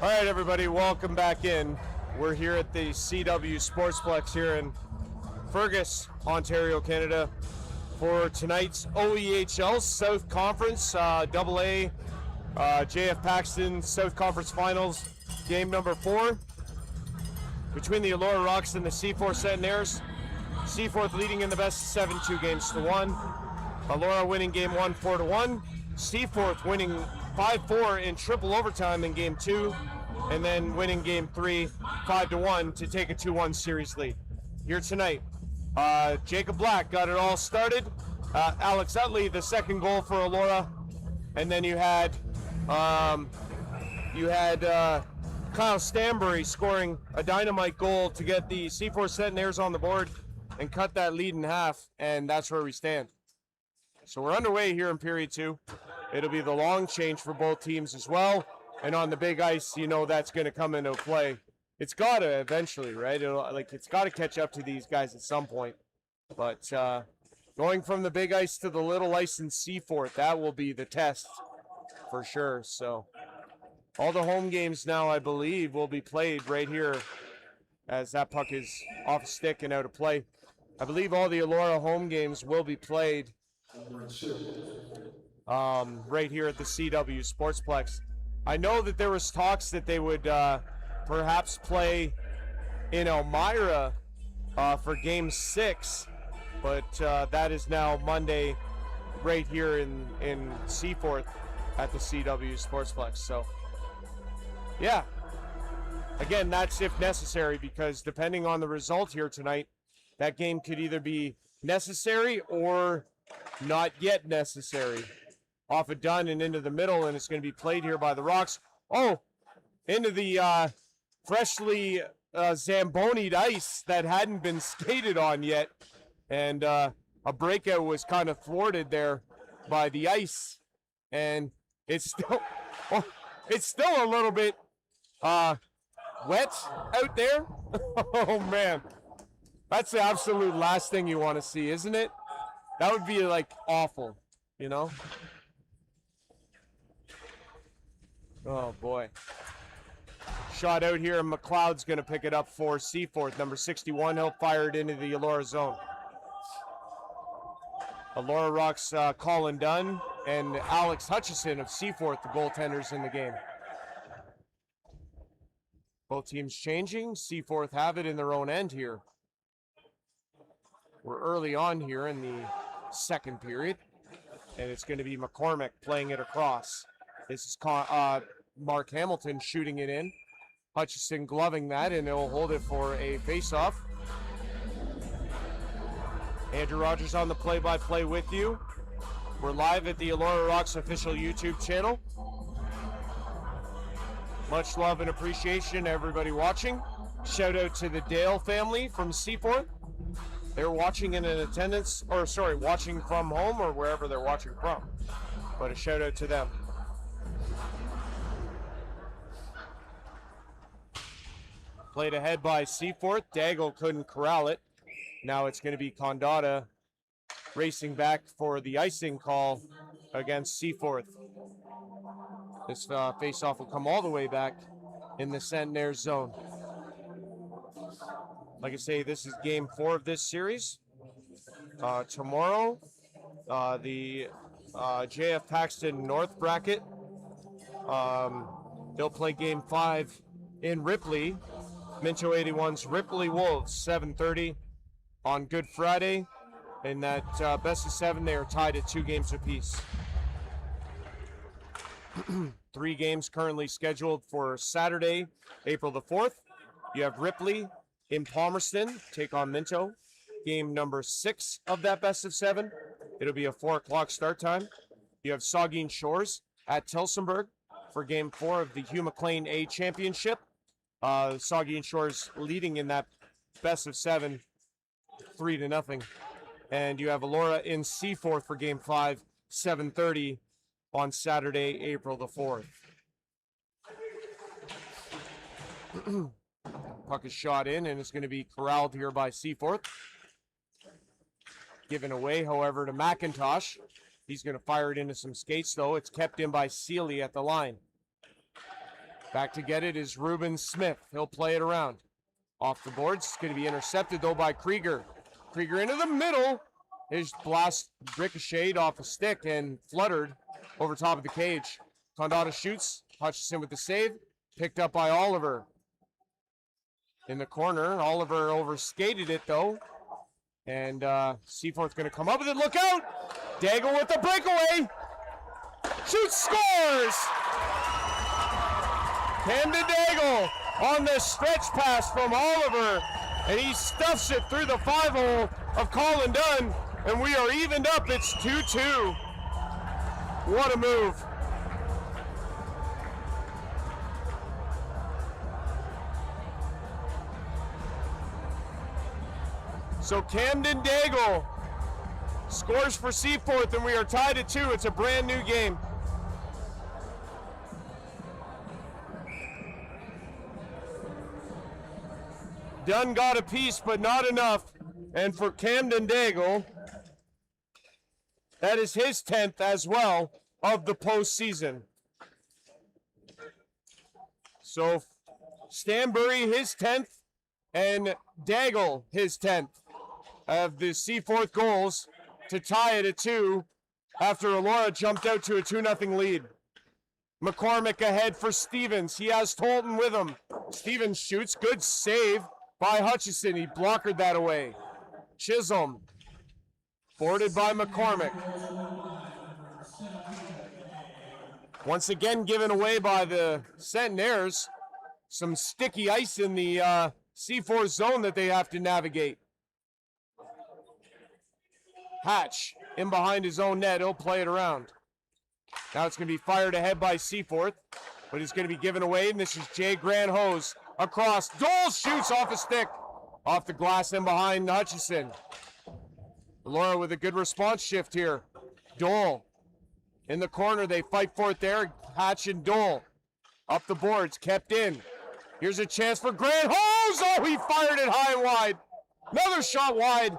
All right, everybody, welcome back in. We're here at the CW Sportsplex here in Fergus, Ontario, Canada, for tonight's OEHL South Conference AA JF Paxton South Conference Finals, game number 4 between the Elora Rocks and the Seaforth Centenaires. Seaforth leading in the best of 7, 2 games to 1. Elora winning game 1 4-1. Seaforth winning 5-4 in triple overtime in game 2, and then winning game 3 5-1 to take a 2-1 series lead. Here tonight, Jacob Black got it all started. Alex Utley, the second goal for Elora, and then you had Kyle Stanbury scoring a dynamite goal to get the Seaforth Centenaires on the board and cut that lead in half, and that's where we stand. So we're underway here in period 2. It'll be the long change for both teams as well, and on the big ice, you know that's going to come into play. It's got to eventually, right? It's got to catch up to these guys at some point. But going from the big ice to the little ice in Seaforth, that will be the test for sure. So all the home games now, I believe, will be played right here as that puck is off stick and out of play. I believe all the Elora home games will be played right here at the CW Sportsplex. I know that there was talks that they would perhaps play in Elmira for game 6, but that is now Monday right here in Seaforth at the CW Sportsplex. So yeah, again, that's if necessary, because depending on the result here tonight, that game could either be necessary or not yet necessary. Off a done and into the middle, and it's going to be played here by the Rocks. Oh, into the freshly Zamboni'd ice that hadn't been skated on yet. And a breakout was kind of thwarted there by the ice. And it's still a little bit wet out there. Oh, man. That's the absolute last thing you want to see, isn't it? That would be, like, awful, you know? Oh, boy. Shot out here, and McLeod's going to pick it up for Seaforth. Number 61, he'll fire it into the Elora zone. Elora Rocks Colin Dunn and Alex Hutchison of Seaforth, the goaltenders in the game. Both teams changing. Seaforth have it in their own end here. We're early on here in the second period, and it's going to be McCormick playing it across. This is Mark Hamilton shooting it in. Hutchison gloving that, and he'll hold it for a face-off. Andrew Rogers on the play-by-play with you. We're live at the Elora Rocks official YouTube channel. Much love and appreciation to everybody watching. Shout out to the Dale family from Seaforth. They're watching in an attendance, or sorry, watching from home or wherever they're watching from. But a shout out to them. Played ahead by Seaforth. Daigle couldn't corral it. Now it's going to be Condotta racing back for the icing call against Seaforth. This face-off will come all the way back in the Centenaires zone. Like I say, this is game 4 of this series. Tomorrow, the JF Paxton North bracket, they'll play game 5 in Ripley. Minto 81's Ripley Wolves, 7:30 on Good Friday. In that best of 7, they are tied at 2 games apiece. 3 games currently scheduled for Saturday, April the 4th. You have Ripley in Palmerston take on Minto. Game number 6 of that best of 7. It'll be a 4 o'clock start time. You have Saugeen Shores at Tillsonburg for game 4 of the Hugh McLean A Championship. Saugeen Shores leading in that best of 7, 3-0. And you have Elora in Seaforth for game 5, 7:30 on Saturday, April the 4th. Puck is shot in, and it's going to be corralled here by Seaforth. Given away, however, to McIntosh. He's going to fire it into some skates, though. It's kept in by Sealy at the line. Back to get it is Ruben Smith. He'll play it around. Off the boards. It's going to be intercepted, though, by Krieger. Krieger into the middle. His blast ricocheted off a stick and fluttered over top of the cage. Condata shoots. Hutchison with the save. Picked up by Oliver. In the corner. Oliver overskated it, though. And Seaforth going to come up with it. Look out! Daigle with the breakaway. Shoots, scores! Camden Daigle on the stretch pass from Oliver, and he stuffs it through the 5-hole of Colin Dunn, and we are evened up. It's 2-2. What a move. So Camden Daigle scores for Seaforth, and we are tied at 2. It's a brand new game. Dunn got a piece, but not enough. And for Camden Daigle, that is his 10th as well of the postseason. So Stanbury, his 10th, and Daigle, his 10th of the Seaforth goals to tie it at 2 after Elora jumped out to a 2-0 lead. McCormick ahead for Stevens. He has Tolton with him. Stevens shoots. Good save by Hutchison. He blockered that away. Chisholm. Boarded by McCormick. Once again given away by the Centenaires. Some sticky ice in the Seaforth zone that they have to navigate. Hatch in behind his own net. He'll play it around. Now it's going to be fired ahead by Seaforth, but it's going to be given away, and this is Jay Granhose across. Dole shoots off a stick, off the glass and behind Hutchison. Elora with a good response shift here. Dole in the corner. They fight for it there. Hatch and Dole up the boards, kept in. Here's a chance for Granhose. Oh, he fired it high and wide. Another shot wide.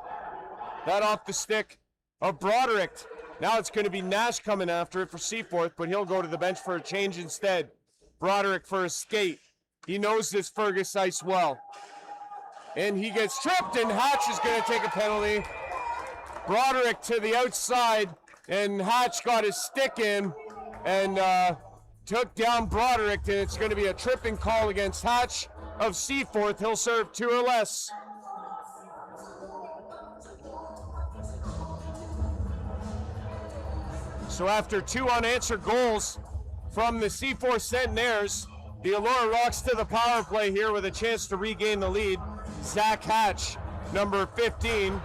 That off the stick of Broderick. Now it's going to be Nash coming after it for Seaforth, but he'll go to the bench for a change instead. Broderick for a skate. He knows this Fergus ice well. And he gets tripped, and Hatch is going to take a penalty. Broderick to the outside, and Hatch got his stick in and took down Broderick, and it's going to be a tripping call against Hatch of Seaforth. He'll serve 2 or less. So after 2 unanswered goals from the Seaforth Centenaires, the Elora Rocks to the power play here with a chance to regain the lead. Zach Hatch, number 15.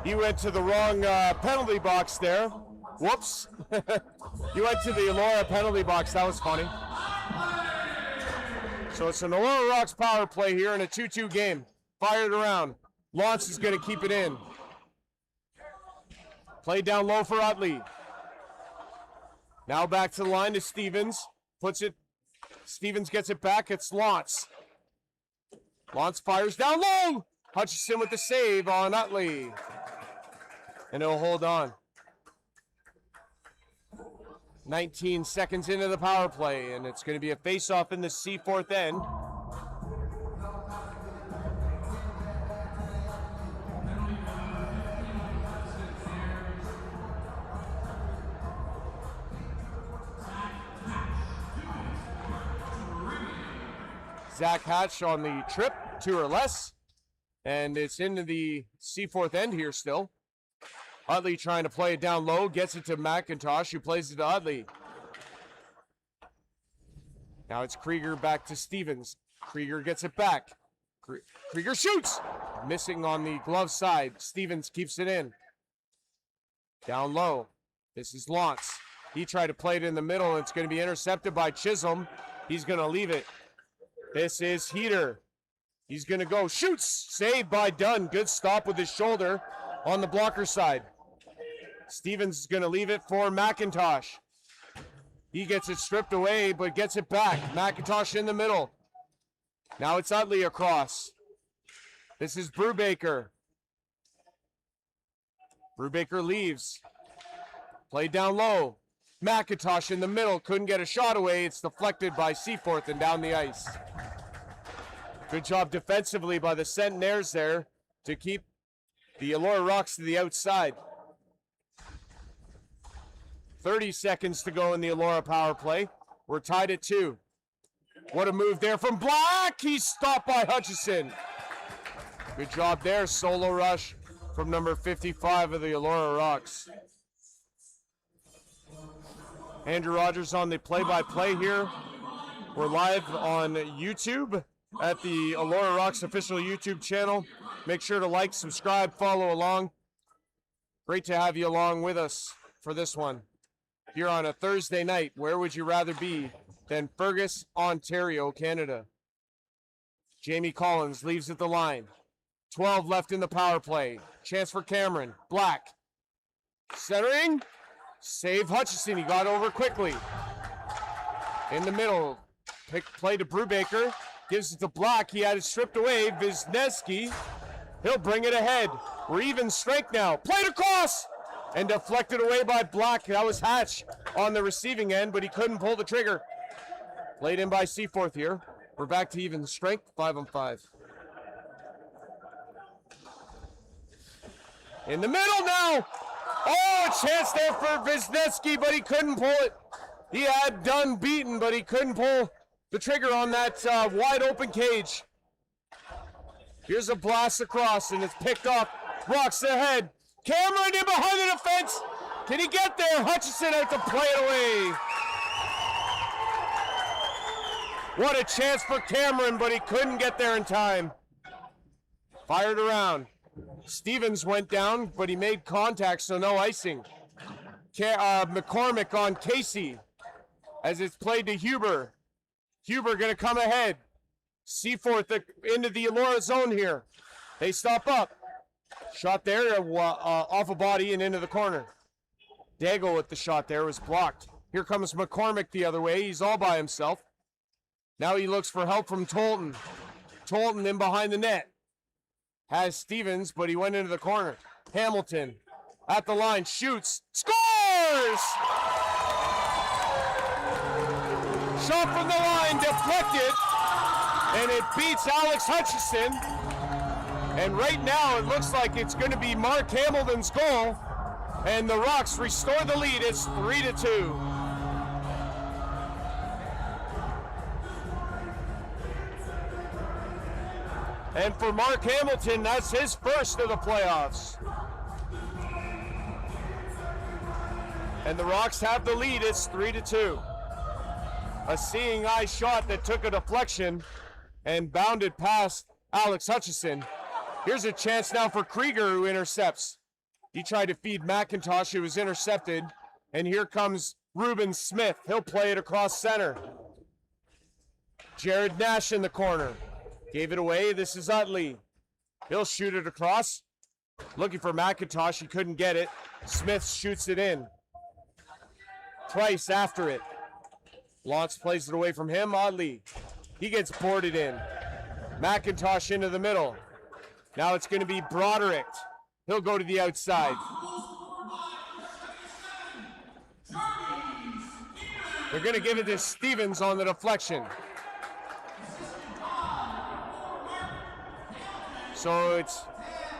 He went to the wrong penalty box there. Whoops. He went to the Elora penalty box. That was funny. So it's an Elora Rocks power play here in a 2-2 game. Fired around. Launce is going to keep it in. Play down low for Utley. Now back to the line to Stevens. Puts it. Stevens gets it back. It's Launce. Launce fires down low. Hutchison with the save on Utley. And he'll hold on. 19 seconds into the power play, and it's going to be a face-off in the Seaforth end. Zach Hatch on the trip, 2 or less. And it's into the Seaforth end here still. Utley trying to play it down low, gets it to McIntosh, who plays it to Utley. Now it's Krieger back to Stevens. Krieger gets it back. Krieger shoots! Missing on the glove side. Stevens keeps it in. Down low. This is Launce. He tried to play it in the middle, and it's going to be intercepted by Chisholm. He's going to leave it. This is Heater. He's going to go. Shoots! Saved by Dunn. Good stop with his shoulder on the blocker side. Stevens is going to leave it for McIntosh. He gets it stripped away, but gets it back. McIntosh in the middle. Now it's Utley across. This is Brubaker. Brubaker leaves. Played down low. McIntosh in the middle, couldn't get a shot away. It's deflected by Seaforth and down the ice. Good job defensively by the Centenaires there to keep the Elora Rocks to the outside. 30 seconds to go in the Elora power play. We're tied at 2. What a move there from Black. He's stopped by Hutchison. Good job there. Solo rush from number 55 of the Elora Rocks. Andrew Rogers on the play-by-play here. We're live on YouTube at the Elora Rocks official YouTube channel. Make sure to like, subscribe, follow along. Great to have you along with us for this one. Here on a Thursday night, where would you rather be than Fergus, Ontario, Canada? Jamie Collins leaves at the line. 12 left in the power play. Chance for Cameron. Black. Centering. Save Hutchison. He got over quickly. In the middle. Play to Brubaker. Gives it to Black. He had it stripped away. Wisniewski. He'll bring it ahead. We're even strength now. Played across. And deflected away by Black. That was Hatch on the receiving end, but he couldn't pull the trigger. Played in by Seaforth here. We're back to even strength. 5-on-5. In the middle now. Oh, a chance there for Wisniewski, but he couldn't pull it. He had done beaten, but he couldn't pull the trigger on that wide open cage. Here's a blast across, and it's picked up. Rocks ahead. Cameron in behind the defense. Can he get there? Hutchison out to play it away. What a chance for Cameron, but he couldn't get there in time. Fired around. Stevens went down, but he made contact, so no icing. McCormick on Casey as it's played to Huber. Huber going to come ahead. Seaforth into the Elora zone here. They stop up. Shot there off a body and into the corner. Daigle with the shot there was blocked. Here comes McCormick the other way. He's all by himself. Now he looks for help from Tolton. Tolton in behind the net. Has Stevens, but he went into the corner. Hamilton at the line, shoots, scores! Shot from the line, deflected, and it beats Alex Hutchison. And right now, it looks like it's going to be Mark Hamilton's goal, and the Rocks restore the lead. It's 3-2. And for Mark Hamilton, that's his first of the playoffs. And the Rocks have the lead. It's 3-2. A seeing eye shot that took a deflection and bounded past Alex Hutchison. Here's a chance now for Krieger, who intercepts. He tried to feed McIntosh. It was intercepted. And here comes Ruben Smith. He'll play it across center. Jared Nash in the corner. Gave it away. This is Utley. He'll shoot it across. Looking for McIntosh. He couldn't get it. Smith shoots it in. Price after it. Lance plays it away from him. Utley. He gets boarded in. McIntosh into the middle. Now it's going to be Broderick. He'll go to the outside. They're going to give it to Stevens on the deflection. So it's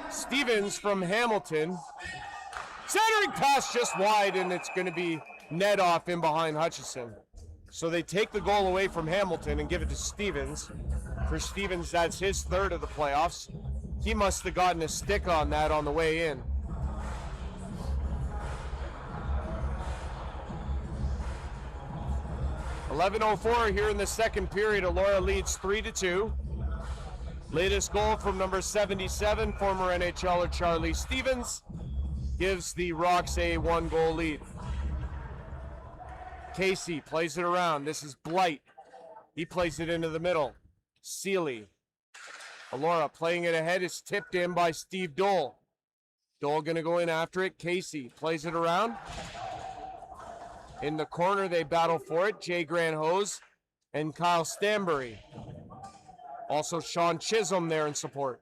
Stevens from Hamilton. Centering pass just wide, and it's going to be net off in behind Hutchison. So they take the goal away from Hamilton and give it to Stevens. For Stevens, that's his third of the playoffs. He must have gotten a stick on that on the way in. .11:04 here in the second period. Elora leads 3-2. Latest goal from number 77, former NHLer Charlie Stevens, gives the Rocks a 1-goal lead. Casey plays it around. This is Blight. He plays it into the middle. Seeley. Elora playing it ahead is tipped in by Steve Dole. Dole going to go in after it. Casey plays it around. In the corner, they battle for it. Jay Granhose and Kyle Stanbury. Also Sean Chisholm there in support.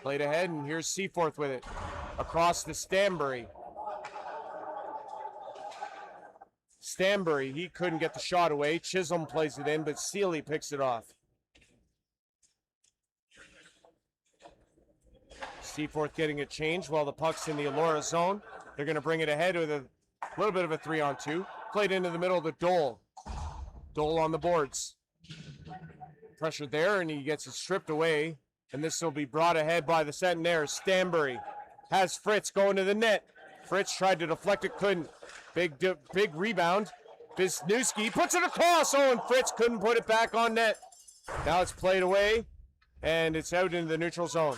Played ahead, and here's Seaforth with it. Across to Stanbury. Stanbury, he couldn't get the shot away. Chisholm plays it in, but Sealy picks it off. Seaforth getting a change while the puck's in the Elora zone. They're going to bring it ahead with a little bit of a 3-on-2. Played into the middle of the Dole. Dole on the boards. Pressure there, and he gets it stripped away. And this will be brought ahead by the Centenaires. Stanbury has Fritz going to the net. Fritz tried to deflect it, couldn't. Big rebound. Wisniewski puts it across. Oh, and Fritz couldn't put it back on net. Now it's played away, and it's out into the neutral zone.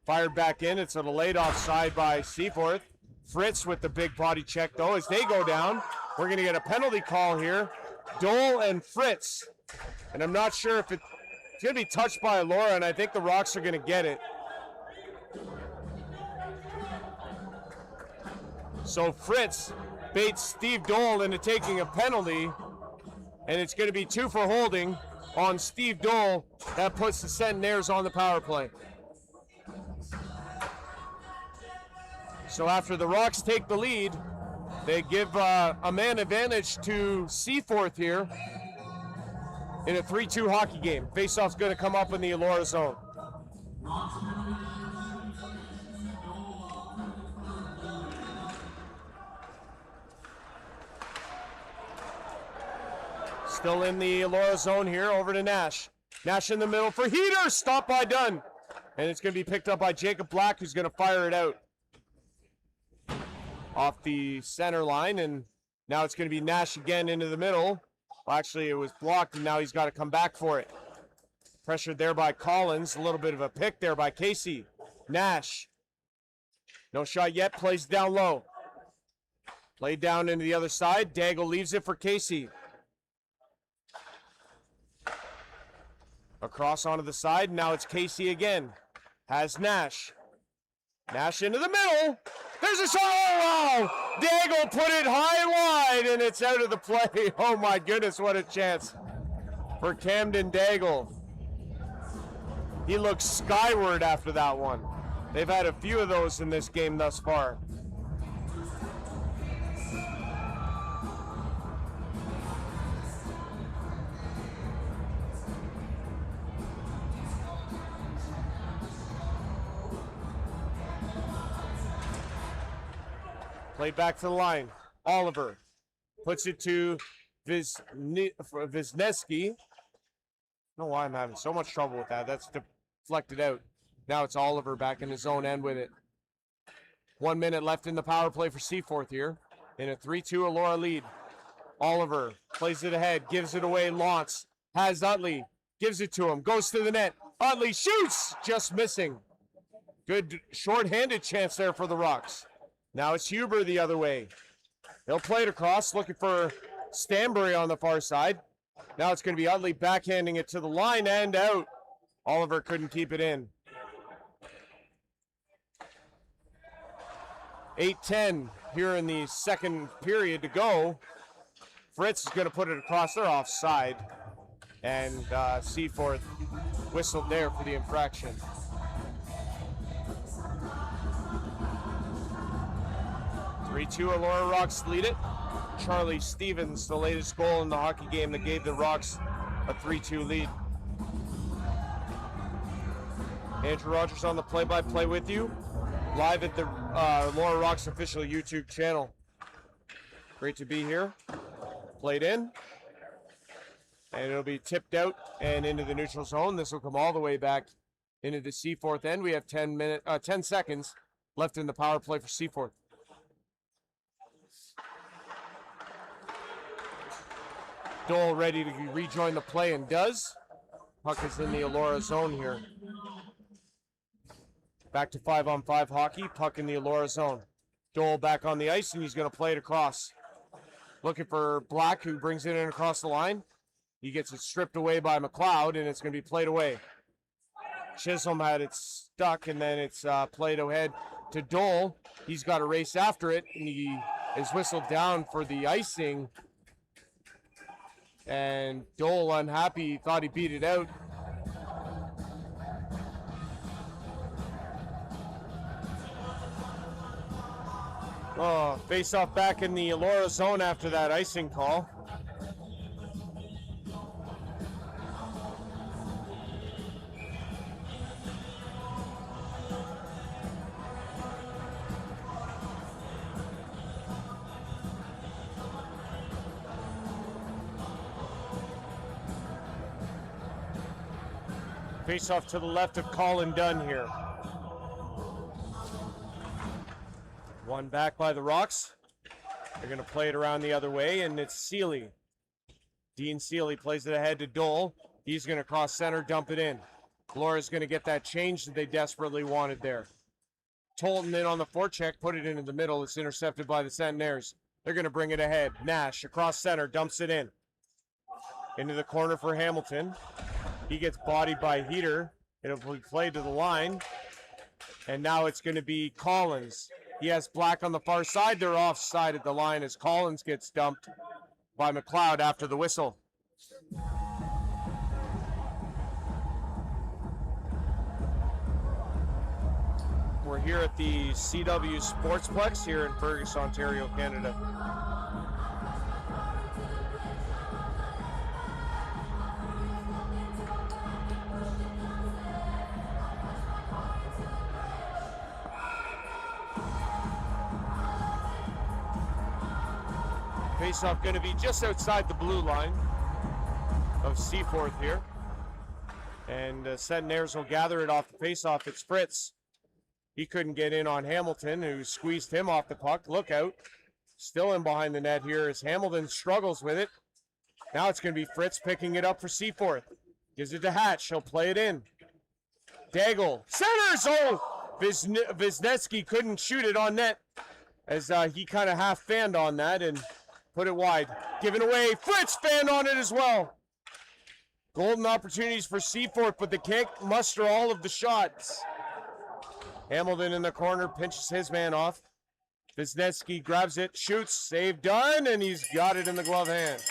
Fired back in. It's a delayed offside by Seaforth. Fritz with the big body check, though, as they go down. We're going to get a penalty call here. Dole and Fritz. And I'm not sure if it's going to be touched by Elora, and I think the Rocks are going to get it. So Fritz baits Steve Dole into taking a penalty, and it's going to be 2 for holding on Steve Dole. That puts the Centenaires on the power play. So after the Rocks take the lead, they give a man advantage to Seaforth here in a 3-2 hockey game. Faceoff's going to come up in the Elora zone. Still in the Elora zone here, over to Nash. Nash in the middle for Heater, stopped by Dunn. And it's going to be picked up by Jacob Black, who's going to fire it out off the center line, and now it's going to be Nash again into the middle. Well, actually, it was blocked, and now he's got to come back for it. Pressured there by Collins. A little bit of a pick there by Casey. Nash. No shot yet. Plays down low. Played down into the other side. Daigle leaves it for Casey. Across onto the side. Now it's Casey again. Has Nash. Nash into the middle. There's a shot. Oh, wow. Daigle put it high and wide, and it's out of the play. Oh, my goodness, what a chance for Camden Daigle. He looks skyward after that one. They've had a few of those in this game thus far. Played back to the line. Oliver puts it to Wisniewski. I don't know why I'm having so much trouble with that. That's deflected out. Now it's Oliver back in his own end with it. 1 minute left in the power play for Seaforth here in a 3-2 Elora lead. Oliver plays it ahead, gives it away. Lantz has Utley, gives it to him, goes to the net. Utley shoots, just missing. Good short-handed chance there for the Rocks. Now it's Huber the other way. He'll play it across, looking for Stanbury on the far side. Now it's going to be Utley backhanding it to the line and out. Oliver couldn't keep it in. 8:10 here in the second period to go. Fritz is going to put it across. They're offside. And Seaforth whistled there for the infraction. 3-2 Elora Rocks lead it. Charlie Stevens, the latest goal in the hockey game that gave the Rocks a 3-2 lead. Andrew Rogers on the play-by-play with you, live at the Elora Rocks official YouTube channel. Great to be here. Played in. And it'll be tipped out and into the neutral zone. This will come all the way back into the Seaforth end. We have 10 seconds left in the power play for Seaforth. Dole ready to rejoin the play and does. Puck is in the Elora zone here. Back to 5-on-5 hockey. Puck in the Elora zone. Dole back on the ice, and he's going to play it across. Looking for Black, who brings it in across the line. He gets it stripped away by McLeod, and it's going to be played away. Chisholm had it stuck, and then it's played ahead to Dole. He's got to race after it, and he is whistled down for the icing. And Dole, unhappy, thought he beat it out. Oh, face off back in the Elora zone after that icing call. Face off to the left of Colin Dunn here. One back by the Rocks. They're going to play it around the other way, and it's Seeley. Dean Seeley plays it ahead to Dole. He's going to cross center, dump it in. Elora's going to get that change that they desperately wanted there. Tolton in on the forecheck, put it into the middle. It's intercepted by the Centenaires. They're going to bring it ahead. Nash across center, dumps it in. Into the corner for Hamilton. He gets bodied by Heater. It'll be played to the line. And now it's going to be Collins. He has Black on the far side. They're offside at the line as Collins gets dumped by McLeod after the whistle. We're here at the CW Sportsplex here in Fergus, Ontario, Canada. Face-off going to be just outside the blue line of Seaforth here. And Centenaires will gather it off the face-off. It's Fritz. He couldn't get in on Hamilton, who squeezed him off the puck. Look out. Still in behind the net here as Hamilton struggles with it. Now it's going to be Fritz picking it up for Seaforth. Gives it to Hatch. He'll play it in. Daigle. Centers! Oh! Wisniewski couldn't shoot it on net as he kind of half-fanned on that and put it wide. Given away. Fritz fanned on it as well. Golden opportunities for Seaforth, but they can't muster all of the shots. Hamilton in the corner, pinches his man off. Wisniewski grabs it, shoots, save done, and he's got it in the glove hand.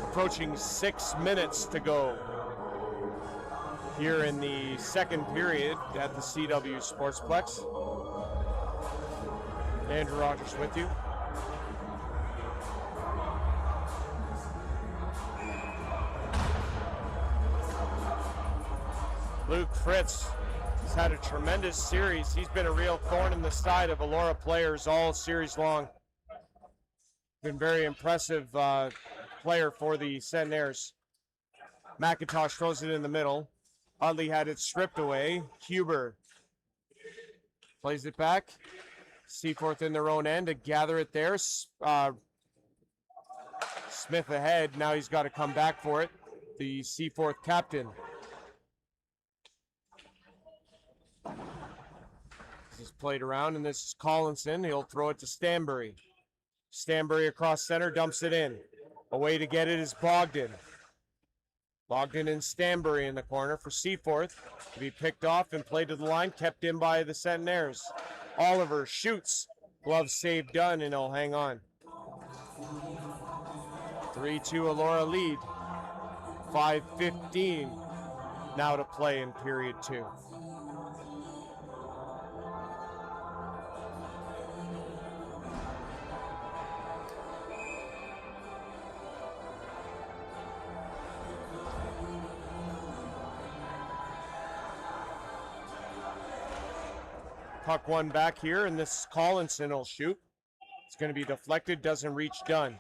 Approaching 6 minutes to go here in the second period at the CW Sportsplex. Andrew Rogers with you. Luke Fritz has had a tremendous series. He's been a real thorn in the side of Elora players all series long. Been very impressive player for the Centenaires. McIntosh throws it in the middle. Utley had it stripped away. Huber plays it back. Seaforth in their own end to gather it there. Smith ahead. Now he's got to come back for it. The Seaforth captain. This is played around, and this is Collinson. He'll throw it to Stanbury. Stanbury across center, dumps it in. A way to get it is Bogdan. Bogdan and Stanbury in the corner for Seaforth to be picked off and played to the line, kept in by the Centenaires. Oliver shoots. Glove save done, and he'll hang on. 3-2 Elora lead. 5:15 now to play in period 2. Puck one back here, and this Collinson will shoot. It's going to be deflected, doesn't reach Dunn.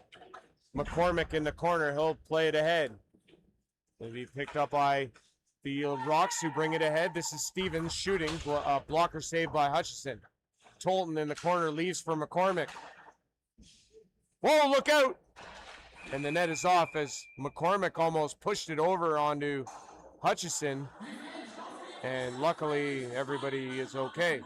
McCormick in the corner, he'll play it ahead. It'll be picked up by the Rocks, who bring it ahead. This is Stevens shooting, blocker saved by Hutchison. Tolton in the corner leaves for McCormick. Whoa, look out! And the net is off as McCormick almost pushed it over onto Hutchison. And luckily, everybody is okay.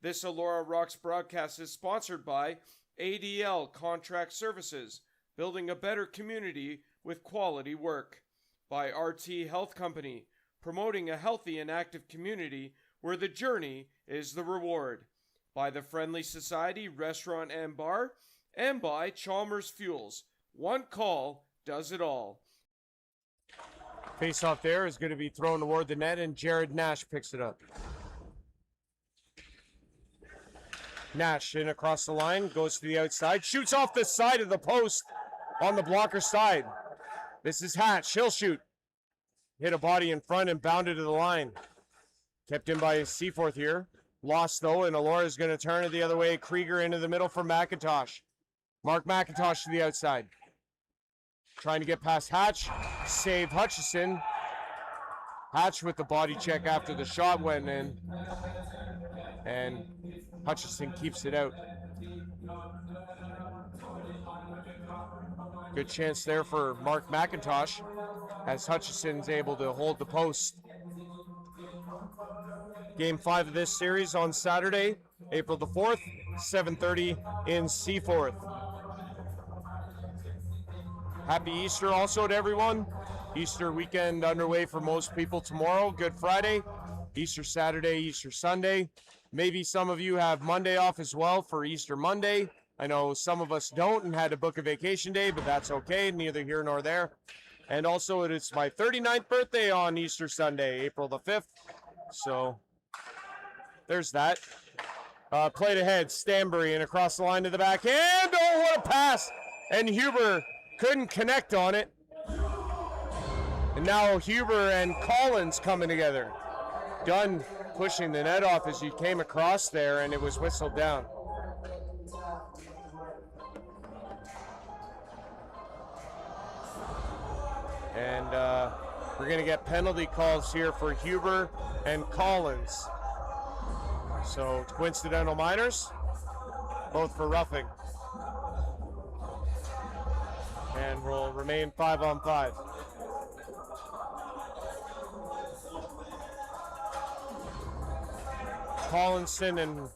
This Elora Rocks broadcast is sponsored by ADL Contract Services, building a better community with quality work. By RT Health Company, promoting a healthy and active community where the journey is the reward. By the Friendly Society Restaurant and Bar, and by Chalmers Fuels. One call does it all. Face off there is going to be thrown toward the net, and Jared Nash picks it up. Nash in across the line, goes to the outside, shoots off the side of the post on the blocker side. This is Hatch, he'll shoot. Hit a body in front and bounded to the line. Kept in by Seaforth here. Lost though, and Elora is going to turn it the other way. Krieger into the middle for McIntosh. Mark McIntosh to the outside. Trying to get past Hatch. Save Hutchison. Hatch with the body check after the shot went in. And Hutchison keeps it out. Good chance there for Mark McIntosh as Hutchison's able to hold the post. Game 5 of this series on Saturday, April the 4th, 7:30 in Seaforth. Happy Easter also to everyone. Easter weekend underway for most people tomorrow, Good Friday, Easter Saturday, Easter Sunday. Maybe some of you have Monday off as well for Easter Monday. I know some of us don't and had to book a vacation day, but that's okay, neither here nor there. And also it is my 39th birthday on Easter Sunday, April the 5th. So there's that. Played ahead, Stanbury, and across the line to the backhand. Oh, what a pass! And Huber couldn't connect on it. And now Huber and Collins coming together. Dunn pushing the net off as he came across there, and it was whistled down. And we're going to get penalty calls here for Huber and Collins. So coincidental minors, both for roughing. And will remain 5-on-5. Collinson and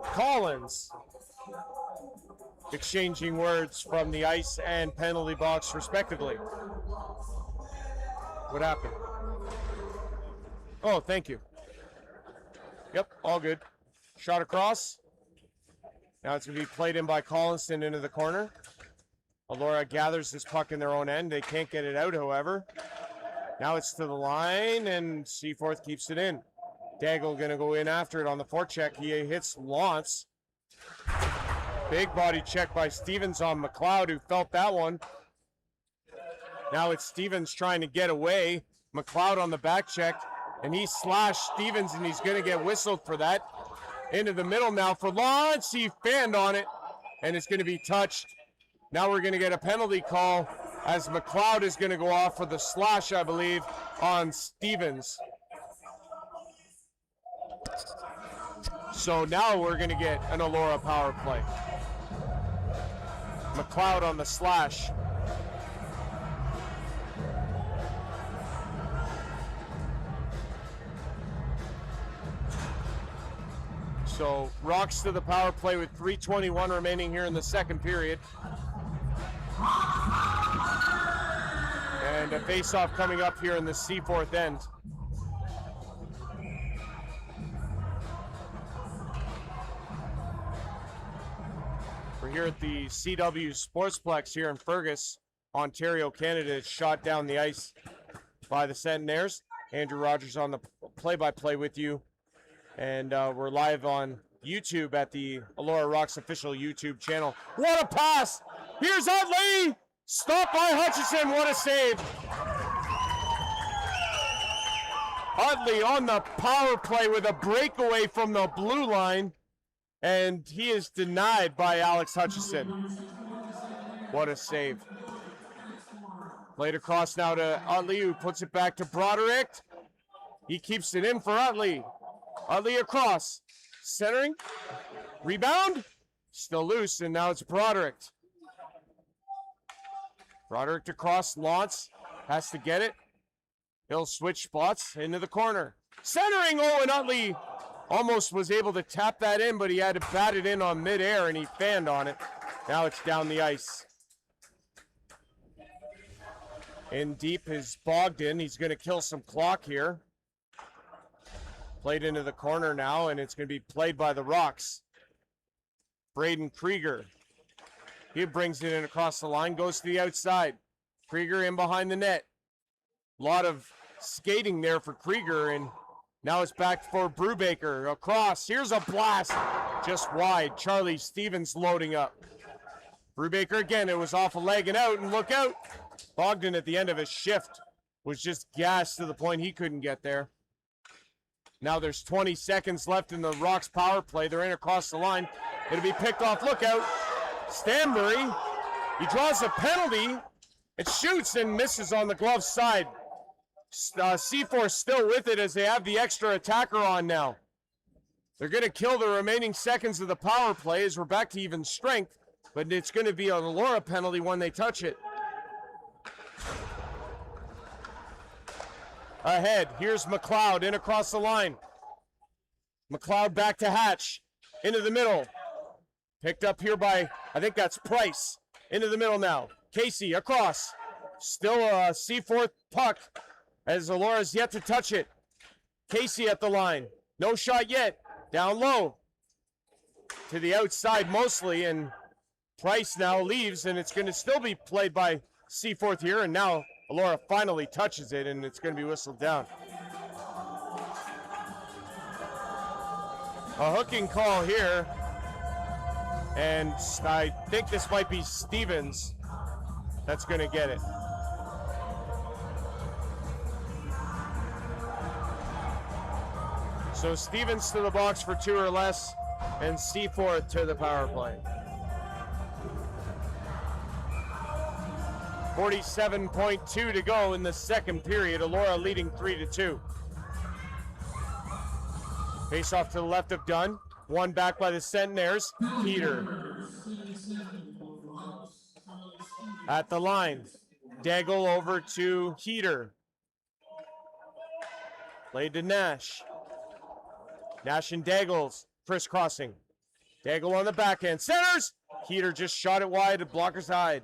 Collins exchanging words from the ice and penalty box respectively. What happened? Oh, thank you. Yep, all good. Shot across. Now it's going to be played in by Collinson into the corner. Elora gathers this puck in their own end. They can't get it out, however. Now it's to the line, and Seaforth keeps it in. Daigle going to go in after it on the forecheck. He hits Lance. Big body check by Stevens on McLeod, who felt that one. Now it's Stevens trying to get away. McLeod on the back check, and he slashed Stevens, and he's going to get whistled for that. Into the middle now for Lance. He fanned on it, and it's going to be touched. Now we're going to get a penalty call as McLeod is going to go off for the slash, I believe, on Stevens. So now we're going to get an Elora power play. McLeod on the slash. So Rocks to the power play with 3:21 remaining here in the second period. And a face-off coming up here in the Seaforth end. We're here at the CW Sportsplex here in Fergus, Ontario, Canada. It's shot down the ice by the Centenaires. Andrew Rogers on the play-by-play with you. And we're live on YouTube at the Elora Rocks official YouTube channel. What a pass! Here's Utley! Stopped by Hutchison, what a save! Utley on the power play with a breakaway from the blue line. And he is denied by Alex Hutchison. What a save. Played across now to Utley, who puts it back to Broderick. He keeps it in for Utley. Utley across. Centering. Rebound. Still loose, and now it's Broderick. Broderick across. Lance has to get it. He'll switch spots into the corner. Centering. Oh, and Utley almost was able to tap that in, but he had to bat it in on midair, and he fanned on it. Now it's down the ice. In deep is Bogdan. He's going to kill some clock here. Played into the corner now, and it's going to be played by the Rocks. Braden Krieger. He brings it in across the line, goes to the outside. Krieger in behind the net. A lot of skating there for Krieger, and now it's back for Brubaker. Across, here's a blast, just wide. Charlie Stevens loading up. Brubaker again, it was off a leg and out, and look out. Bogdan at the end of his shift was just gassed to the point he couldn't get there. Now there's 20 seconds left in the Rocks power play. They're in across the line. It'll be picked off, look out. Stanbury, he draws a penalty. It shoots and misses on the glove side. Seaforth still with it as they have the extra attacker on now. They're going to kill the remaining seconds of the power play as we're back to even strength, but it's going to be an Elora penalty when they touch it. Ahead, here's McLeod in across the line. McLeod back to Hatch, into the middle. Picked up here by, I think that's Price. Into the middle now. Casey across. Still a Seaforth puck as Elora's yet to touch it. Casey at the line. No shot yet. Down low. To the outside mostly, and Price now leaves, and it's going to still be played by Seaforth here, and now Elora finally touches it, and it's going to be whistled down. A hooking call here, and I think this might be Stevens that's going to get it. So Stevens to the box for 2 or less, and Seaforth to the power play. 47.2 to go in the second period. Elora leading 3-2. Face off to the left of Dunn. One back by the Centenaires. Peter. At the line. Daigle over to Heater. Played to Nash. Nash and Daigle's crisscrossing. Daigle on the backhand. Centers! Heater just shot it wide at blocker's hide.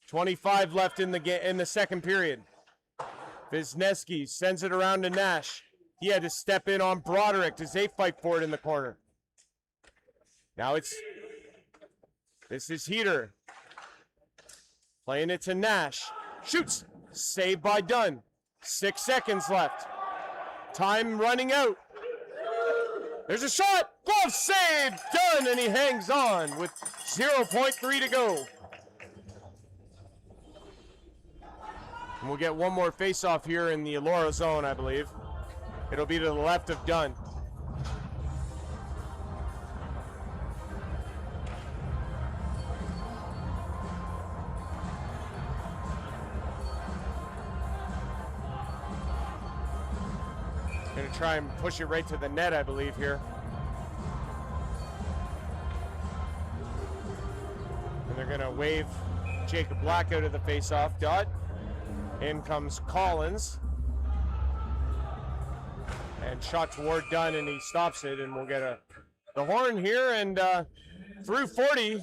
25 left in the second period. Wisniewski sends it around to Nash. He had to step in on Broderick as they fight for it in the corner. Now this is Heater. Playing it to Nash. Shoots. Saved by Dunn. 6 seconds left. Time running out. There's a shot. Glove save. Dunn, and he hangs on with 0.3 to go. And we'll get one more face-off here in the Elora zone, I believe. It'll be to the left of Dunn. Gonna try and push it right to the net, I believe, here. And they're gonna wave Jacob Black out of the face-off dot. In comes Collins. And shot toward Dunn, and he stops it, and we'll get the horn here, and through 40,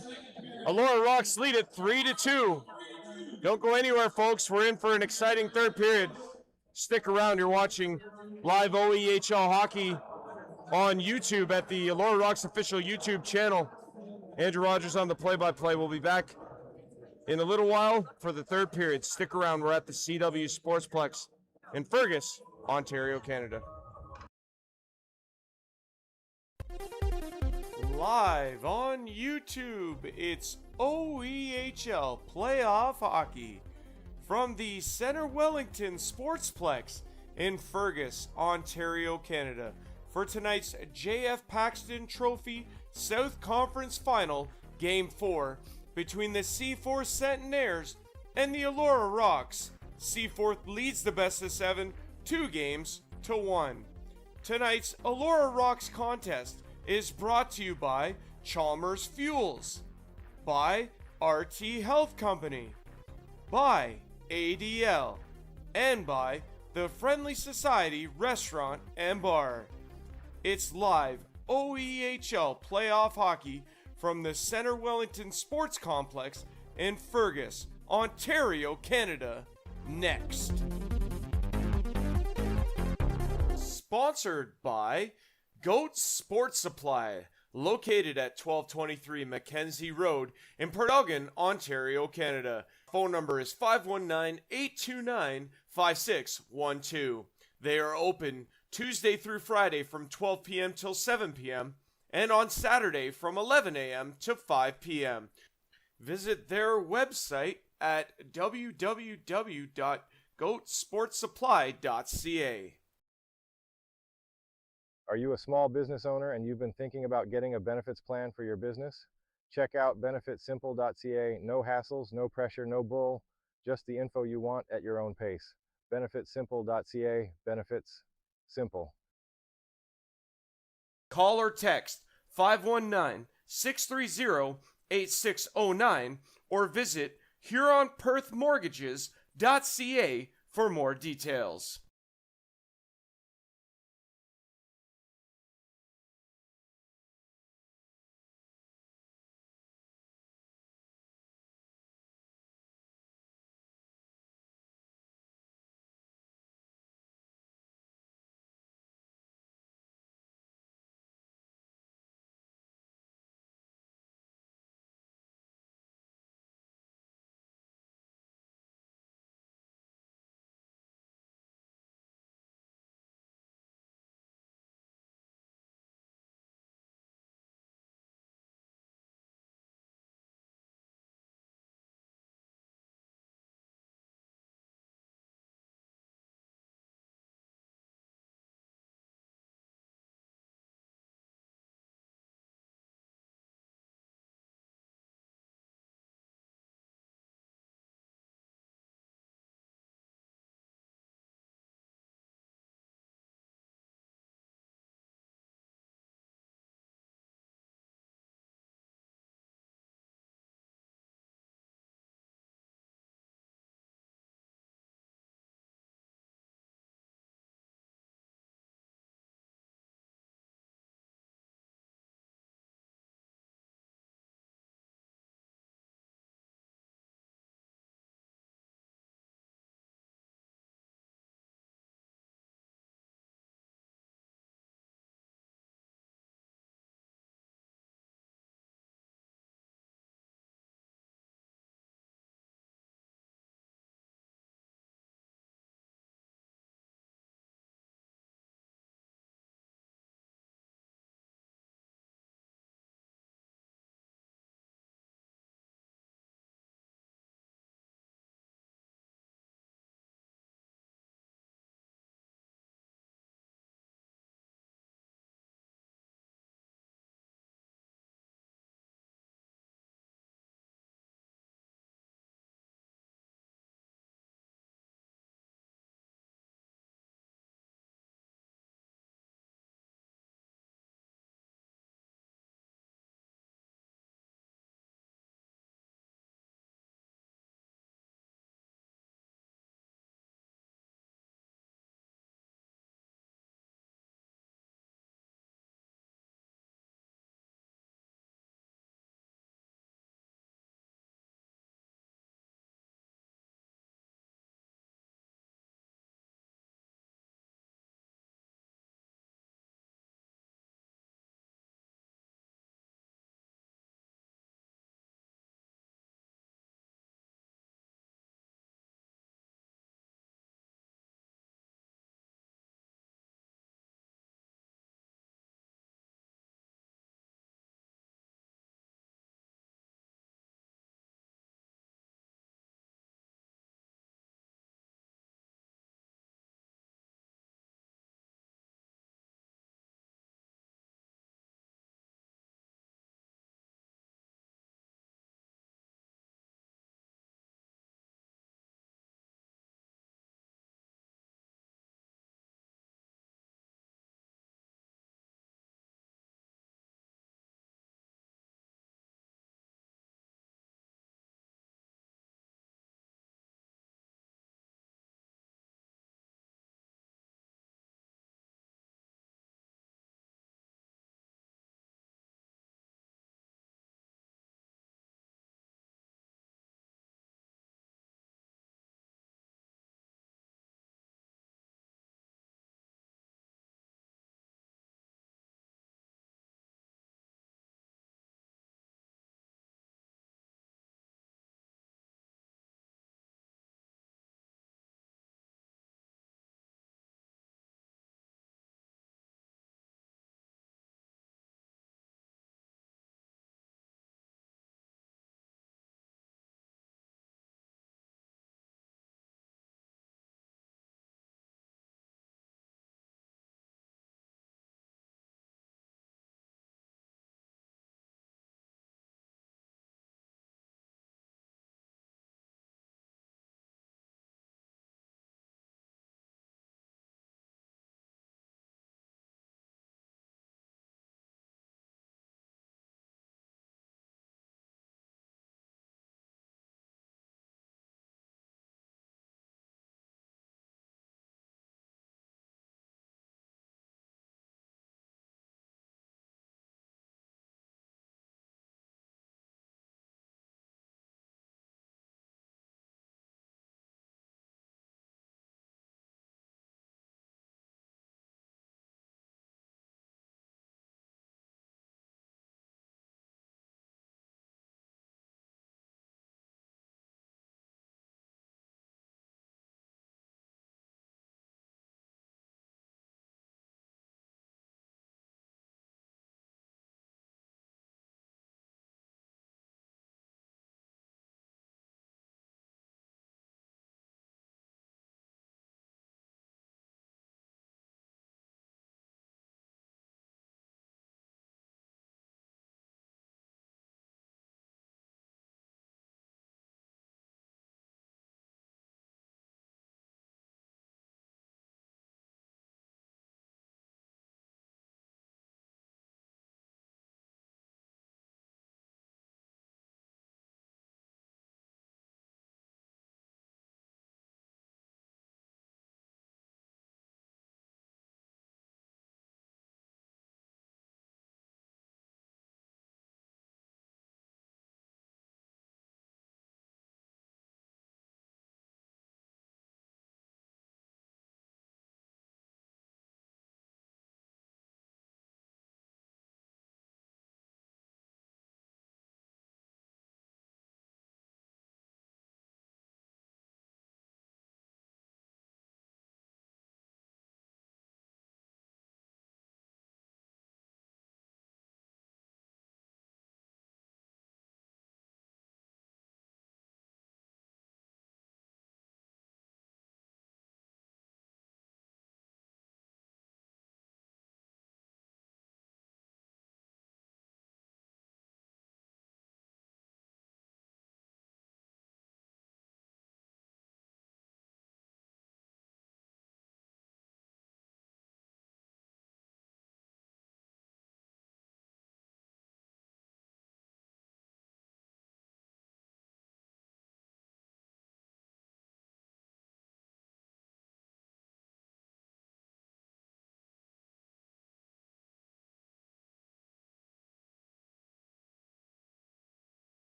Elora Rocks lead it 3-2. Don't go anywhere, folks. We're in for an exciting third period. Stick around. You're watching live OEHL hockey on YouTube at the Elora Rocks official YouTube channel. Andrew Rogers on the play-by-play. We'll be back in a little while for the third period. Stick around. We're at the CW Sportsplex in Fergus, Ontario, Canada. Live on YouTube, it's OEHL Playoff Hockey from the Center Wellington Sportsplex in Fergus, Ontario, Canada, for tonight's JF Paxton Trophy South Conference Final, Game 4, between the Seaforth Centenaires and the Elora Rocks. Seaforth leads the best of 7, 2-1. Tonight's Elora Rocks contest is brought to you by Chalmers Fuels, by RT Health Company, by ADL, and by the Friendly Society Restaurant and Bar. It's live OEHL playoff hockey from the Center Wellington Sports Complex in Fergus, Ontario, Canada, next. Sponsored by Goat Sports Supply, located at 1223 Mackenzie Road in Port Elgin, Ontario, Canada. Phone number is 519-829-5612. They are open Tuesday through Friday from 12 p.m. till 7 p.m. and on Saturday from 11 a.m. to 5 p.m. Visit their website at www.goatsportsupply.ca. Are you a small business owner and you've been thinking about getting a benefits plan for your business? Check out benefitsimple.ca. No hassles, no pressure, no bull, just the info you want at your own pace. Benefitsimple.ca. Benefits simple. Call or text 519-630-8609 or visit HuronPerthMortgages.ca for more details.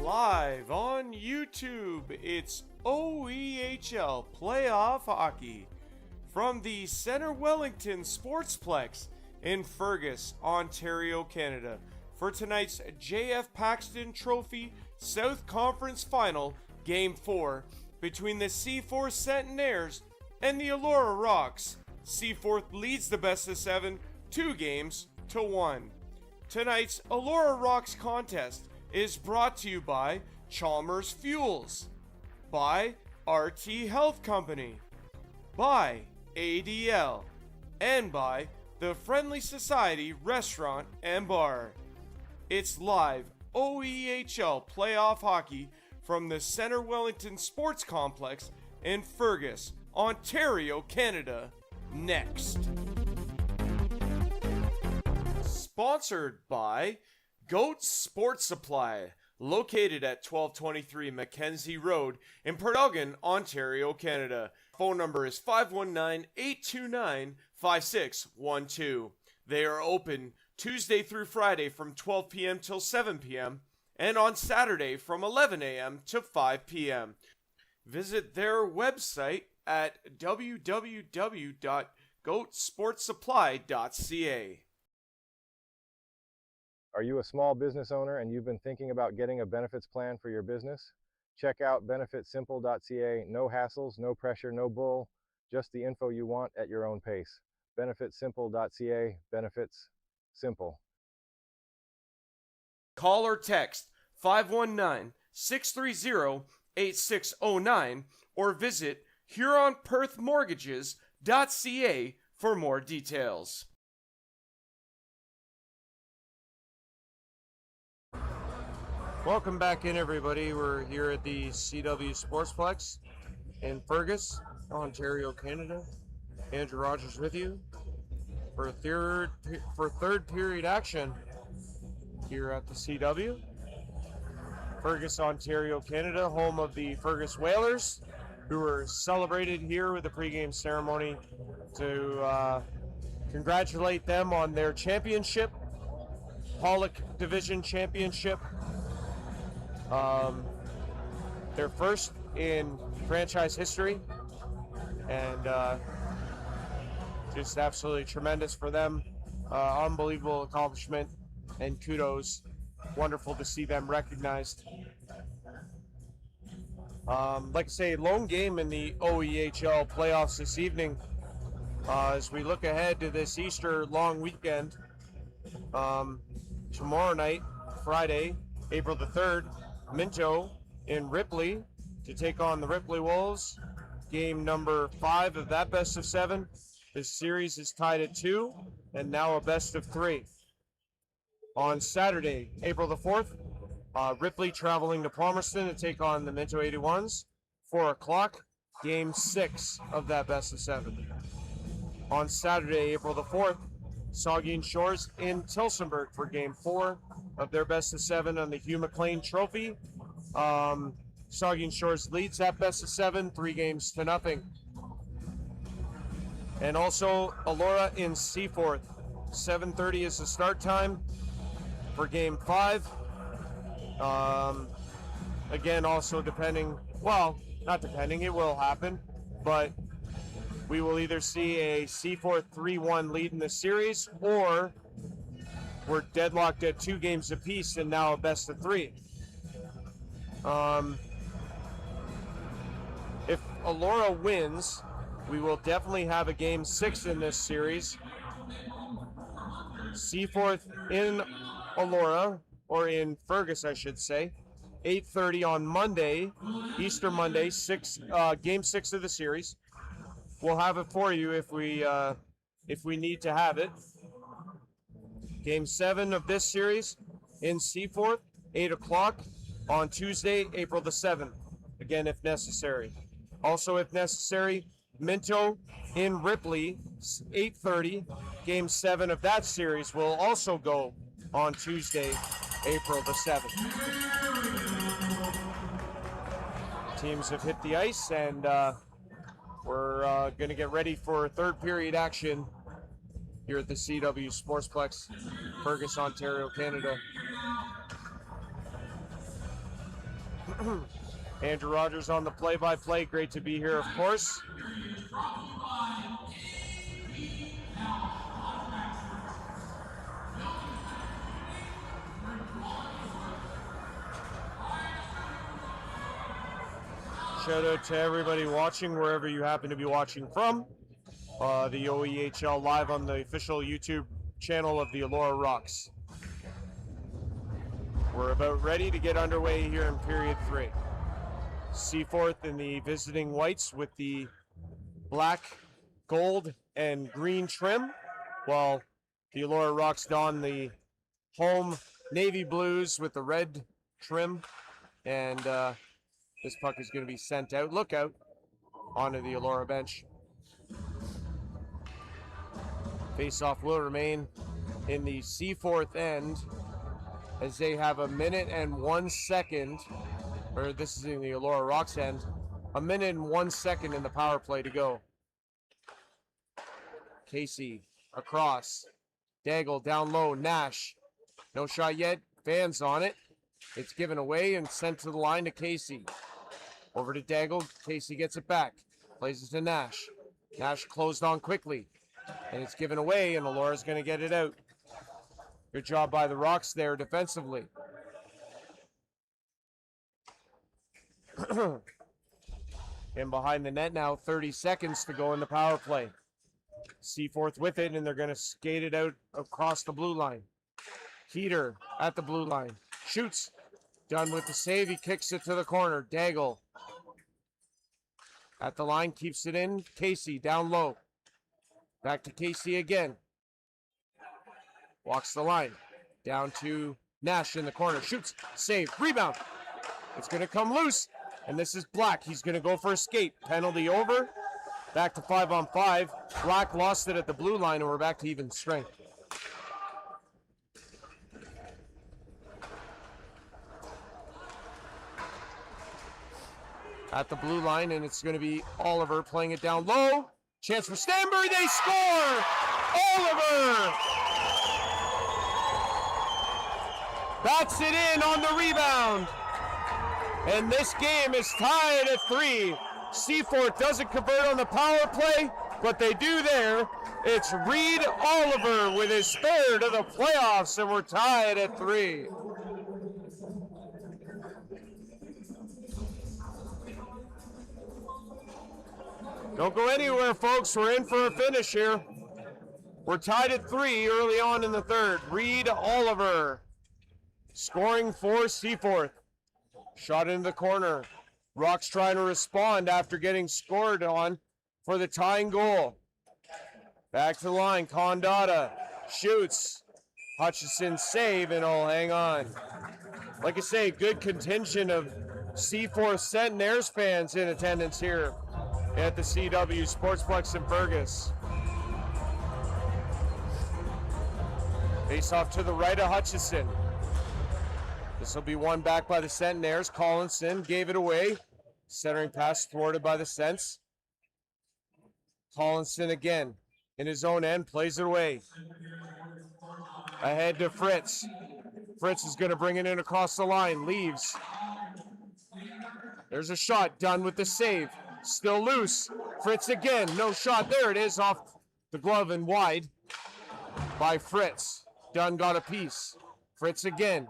Live on YouTube, it's OEHL Playoff Hockey from the Center Wellington Sportsplex in Fergus, Ontario, Canada, for tonight's JF Paxton Trophy South Conference Final, Game 4, between the Seaforth Centenaires and the Elora Rocks. Seaforth leads the best of 7, 2-1. Tonight's Elora Rocks contest is brought to you by Chalmers Fuels, by RT Health Company, by ADL, and by the Friendly Society Restaurant and Bar. It's live OEHL playoff hockey from the Center Wellington Sports Complex in Fergus, Ontario, Canada, next. Sponsored by Goat Sports Supply, located at 1223 Mackenzie Road in Port Elgin, Ontario, Canada. Phone number is 519-829-5612. They are open Tuesday through Friday from 12 p.m. till 7 p.m. and on Saturday from 11 a.m. to 5 p.m. Visit their website at www.goatsportsupply.ca. Are you a small business owner and you've been thinking about getting a benefits plan for your business? Check out benefitsimple.ca. No hassles, no pressure, no bull, just the info you want at your own pace. Benefitsimple.ca. Benefits simple. Call or text 519-630-8609 or visit HuronPerthMortgages.ca for more details. Welcome back in, everybody. We're here at the CW Sportsplex in Fergus, Ontario, Canada. Andrew Rogers with you for third period action here at the CW. Fergus, Ontario, Canada, home of the Fergus Whalers, who were celebrated here with a pregame ceremony to congratulate them on their championship, Pollock Division Championship. Their first in franchise history, and just absolutely tremendous for them. Unbelievable accomplishment, and kudos. Wonderful to see them recognized. Like I say, lone game in the OEHL playoffs this evening as we look ahead to this Easter long weekend. Tomorrow night, Friday, April the 3rd, Minto in Ripley to take on the Ripley Wolves. Game number 5 of that best of 7. This series is tied at 2 and now a best of 3. On Saturday, April the 4th, Ripley traveling to Palmerston to take on the Minto 81s. 4 o'clock, game 6 of that best of 7. On Saturday, April the 4th, Saugeen Shores in Tillsonburg for game 4 of their best of 7 on the Hugh McLean Trophy. Saugeen Shores leads that best of 7, 3-0. And also Elora in Seaforth. 7:30 is the start time for game 5. Again, also depending, well, not depending, it will happen, but we will either see a Seaforth 3-1 lead in the series, or we're deadlocked at 2 games apiece and now a best of 3. If Elora wins, we will definitely have a game 6 in this series. Seaforth in Elora, or in Fergus, I should say. 8:30 on Monday, Easter Monday, game 6 of the series. We'll have it for you if we need to have it. Game 7 of this series in Seaforth, 8 o'clock on Tuesday, April the 7th. Again, if necessary. Also, if necessary, Minto in Ripley, 8:30. Game 7 of that series will also go on Tuesday, April the 7th. Teams have hit the ice, and we're going to get ready for third period action here at the CW Sportsplex, Fergus, Ontario, Canada. Andrew Rogers on the play-by-play. Great to be here, of course. Shout out to everybody watching, wherever you happen to be watching from. The OEHL live on the official YouTube channel of the Elora Rocks. We're about ready to get underway here in period 3. Seaforth in the visiting whites with the black, gold, and green trim, while the Elora Rocks don the home navy blues with the red trim. And this puck is going to be sent out, look out, onto the Elora bench. Face-off will remain in the Seaforth end as they have 1 minute and 1 second, or this is in the Elora Rocks end, 1 minute and 1 second in the power play to go. Casey across, Daigle down low, Nash, no shot yet, fans on it. It's given away and sent to the line to Casey. Over to Daigle, Casey gets it back, plays it to Nash. Nash closed on quickly, and it's given away, and Elora's going to get it out. Good job by the Rocks there defensively. And behind the net now, 30 seconds to go in the power play. Seaforth with it, and they're going to skate it out across the blue line. Heater at the blue line. Shoots. Done with the save. He kicks it to the corner. Daigle at the line, keeps it in. Casey down low. Back to Casey again. Walks the line. Down to Nash in the corner. Shoots. Save. Rebound. It's going to come loose. And this is Black. He's going to go for a skate. Penalty over. Back to 5-on-5. Black lost it at the blue line, and we're back to even strength. At the blue line, and it's going to be Oliver playing it down low. Chance for Stanbury. They score! Oliver! Bats it in on the rebound. And this game is tied at 3. Seaforth doesn't convert on the power play, but they do there. It's Reed Oliver with his 3rd of the playoffs, and we're tied at 3. Don't go anywhere, folks. We're in for a finish here. We're tied at 3 early on in the 3rd. Reed Oliver scoring for Seaforth. Shot into the corner. Rocks trying to respond after getting scored on for the tying goal. Back to the line. Condotta shoots. Hutchison save, and I'll hang on. Like I say, good contingent of Seaforth Centenaires fans in attendance here at the CW Sportsplex in Fergus. Face off to the right of Hutchison. This will be won back by the Centenaires. Collinson gave it away. Centering pass thwarted by the Cents. Collinson again in his own end, plays it away. Ahead to Fritz. Fritz is going to bring it in across the line. Leaves. There's a shot done with the save. Still loose. Fritz again. No shot. There it is off the glove and wide by Fritz. Dunn got a piece. Fritz again.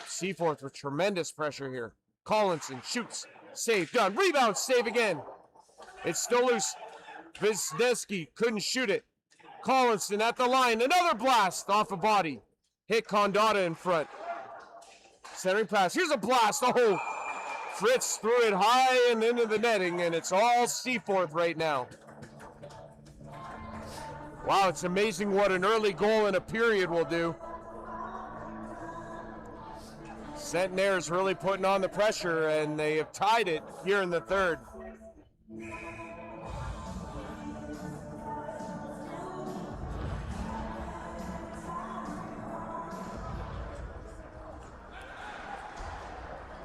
Seaforth with tremendous pressure here. Collinson shoots. Save. Dunn. Rebound. Save again. It's still loose. Wisniewski couldn't shoot it. Collinson at the line. Another blast off a body. Hit Condotta in front. Centering pass. Here's a blast. Oh, Fritz threw it high and into the netting, and it's all Seaforth right now. Wow, it's amazing what an early goal in a period will do. Centenaires really putting on the pressure, and they have tied it here in the 3rd.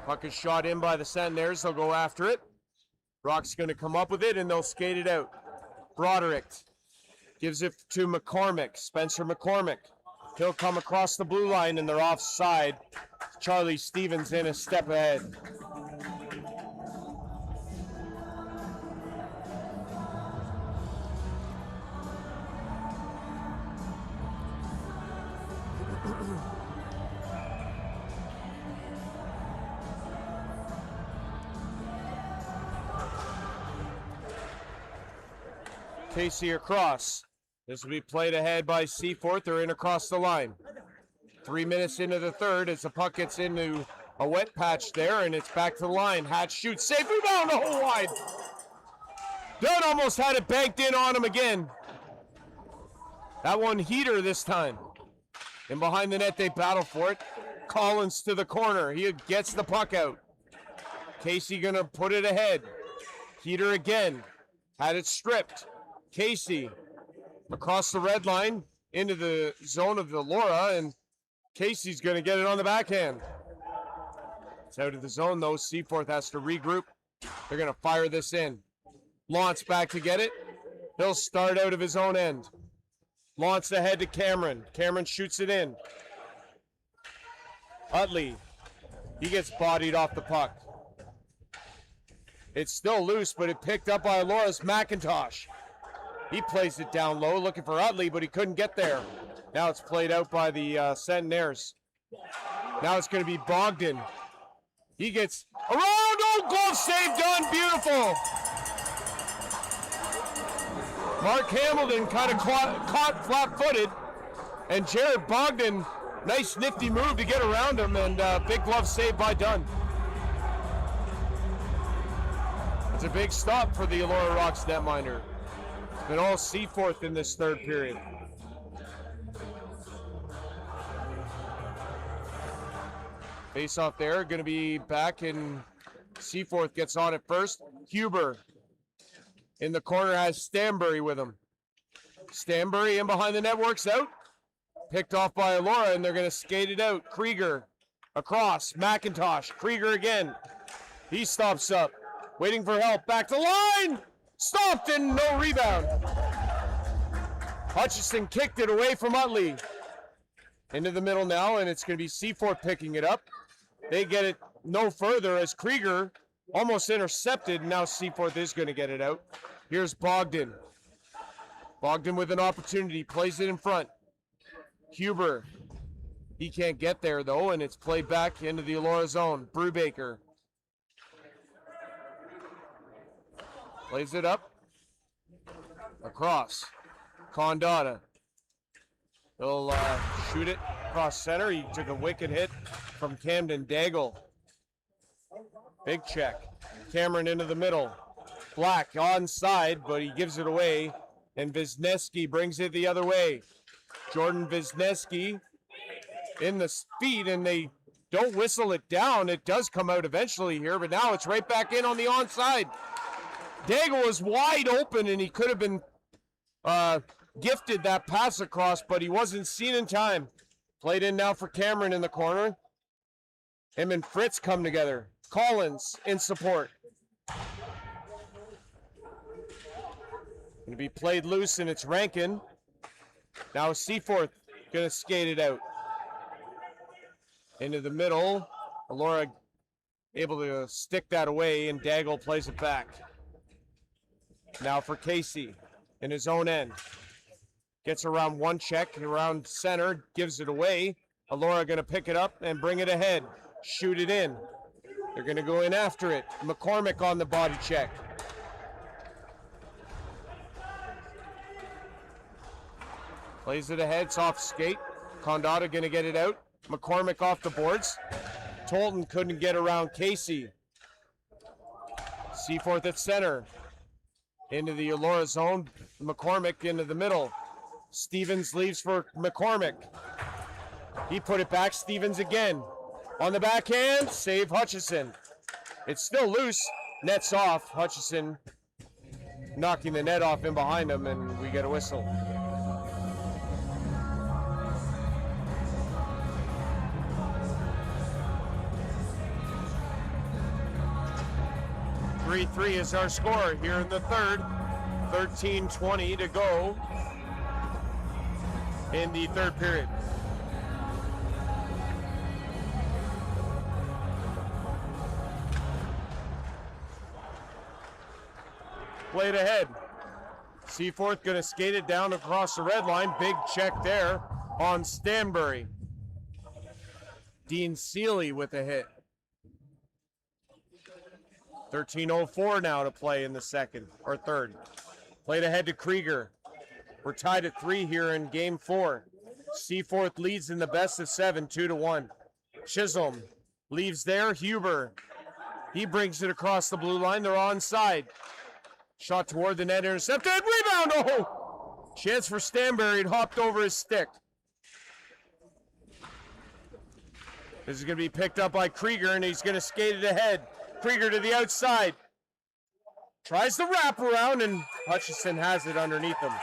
Puck is shot in by the Centenaires. They'll go after it. Rock's going to come up with it, and they'll skate it out. Broderick gives it to McCormick. Spencer McCormick He'll come across the blue line and they're offside. Charlie Stevens in a step ahead. Casey across. This will be played ahead by Seaforth. They're in across the line. 3 minutes into the third as the puck gets into a wet patch there, and it's back to the line. Hatch shoots. Safe rebound. Oh, wide. Dunn almost had it banked in on him again. That one heater this time. And behind the net, they battle for it. Collins to the corner. He gets the puck out. Casey going to put it ahead. Heater again. Had it stripped. Casey across the red line into the zone of the Elora, and Casey's going to get it on the backhand. It's out of the zone, though. Seaforth has to regroup. They're going to fire this in. Lawrence back to get it. He'll start out of his own end. Lawrence ahead to Cameron. Cameron shoots it in. Utley. He gets bodied off the puck. It's still loose, but it picked up by Elora's McIntosh. He plays it down low, looking for Utley, but he couldn't get there. Now it's played out by the Centenaires. Now it's going to be Bogdan. He gets around. Oh, glove save done. Beautiful. Mark Hamilton kind of caught flat-footed. And Jared Bogdan, nice nifty move to get around him, and big glove save by Dunn. It's a big stop for the Elora Rocks netminder. It's been all Seaforth in this third period. Face off there, going to be back, and Seaforth gets on it first. Huber in the corner has Stanbury with him. Stanbury in behind the net, works out. Picked off by Elora, and they're going to skate it out. Krieger across, McIntosh. Krieger again. He stops up, waiting for help. Back to line! Stopped and no rebound. Hutchison kicked it away from Utley. Into the middle now, and it's going to be Seaforth picking it up. They get it no further as Krieger almost intercepted. Now Seaforth is going to get it out. Here's Bogdan. Bogdan with an opportunity, plays it in front. Huber. He can't get there though, and it's played back into the Elora zone. Brubaker. Plays it up. Across. Condotta. He'll shoot it across center. He took a wicked hit from Camden Daigle. Big check. Cameron into the middle. Black onside, but he gives it away. And Wisniewski brings it the other way. Jordan Wisniewski in the speed, and they don't whistle it down. It does come out eventually here, but now it's right back in on the onside. Daigle was wide open, and he could have been gifted that pass across, but he wasn't seen in time. Played in now for Cameron in the corner. Him and Fritz come together. Collins in support. Going to be played loose, and it's Rankin. Now Seaforth going to skate it out. Into the middle. Elora able to stick that away, and Daigle plays it back. Now for Casey in his own end. Gets around one check, around center, gives it away. Elora going to pick it up and bring it ahead. Shoot it in. They're going to go in after it. McCormick on the body check. Plays it ahead, soft skate. Condotta going to get it out. McCormick off the boards. Tolton couldn't get around Casey. Seaforth at center. Into the Elora zone. McCormick into the middle. Stevens leaves for McCormick. He put it back. Stevens again. On the backhand, save Hutchison. It's still loose. Net's off. Hutchison knocking the net off in behind him, and we get a whistle. Three is our score here in the third. 13:20 to go in the third period. played ahead. Seaforth going to skate it down across the red line. Big check there on Stanbury. Dean Seeley with a hit. 13:04 now to play in the third. Played ahead to Krieger. We're tied at 3 here in game 4. Seaforth leads in the best of 7, 2-1. Chisholm leaves there. Huber, he brings it across the blue line. They're onside. Shot toward the net, intercepted. Rebound! Oh! Chance for Stanbury. It hopped over his stick. This is going to be picked up by Krieger, and he's going to skate it ahead. Krieger to the outside. Tries the wrap around, and Hutchison has it underneath him.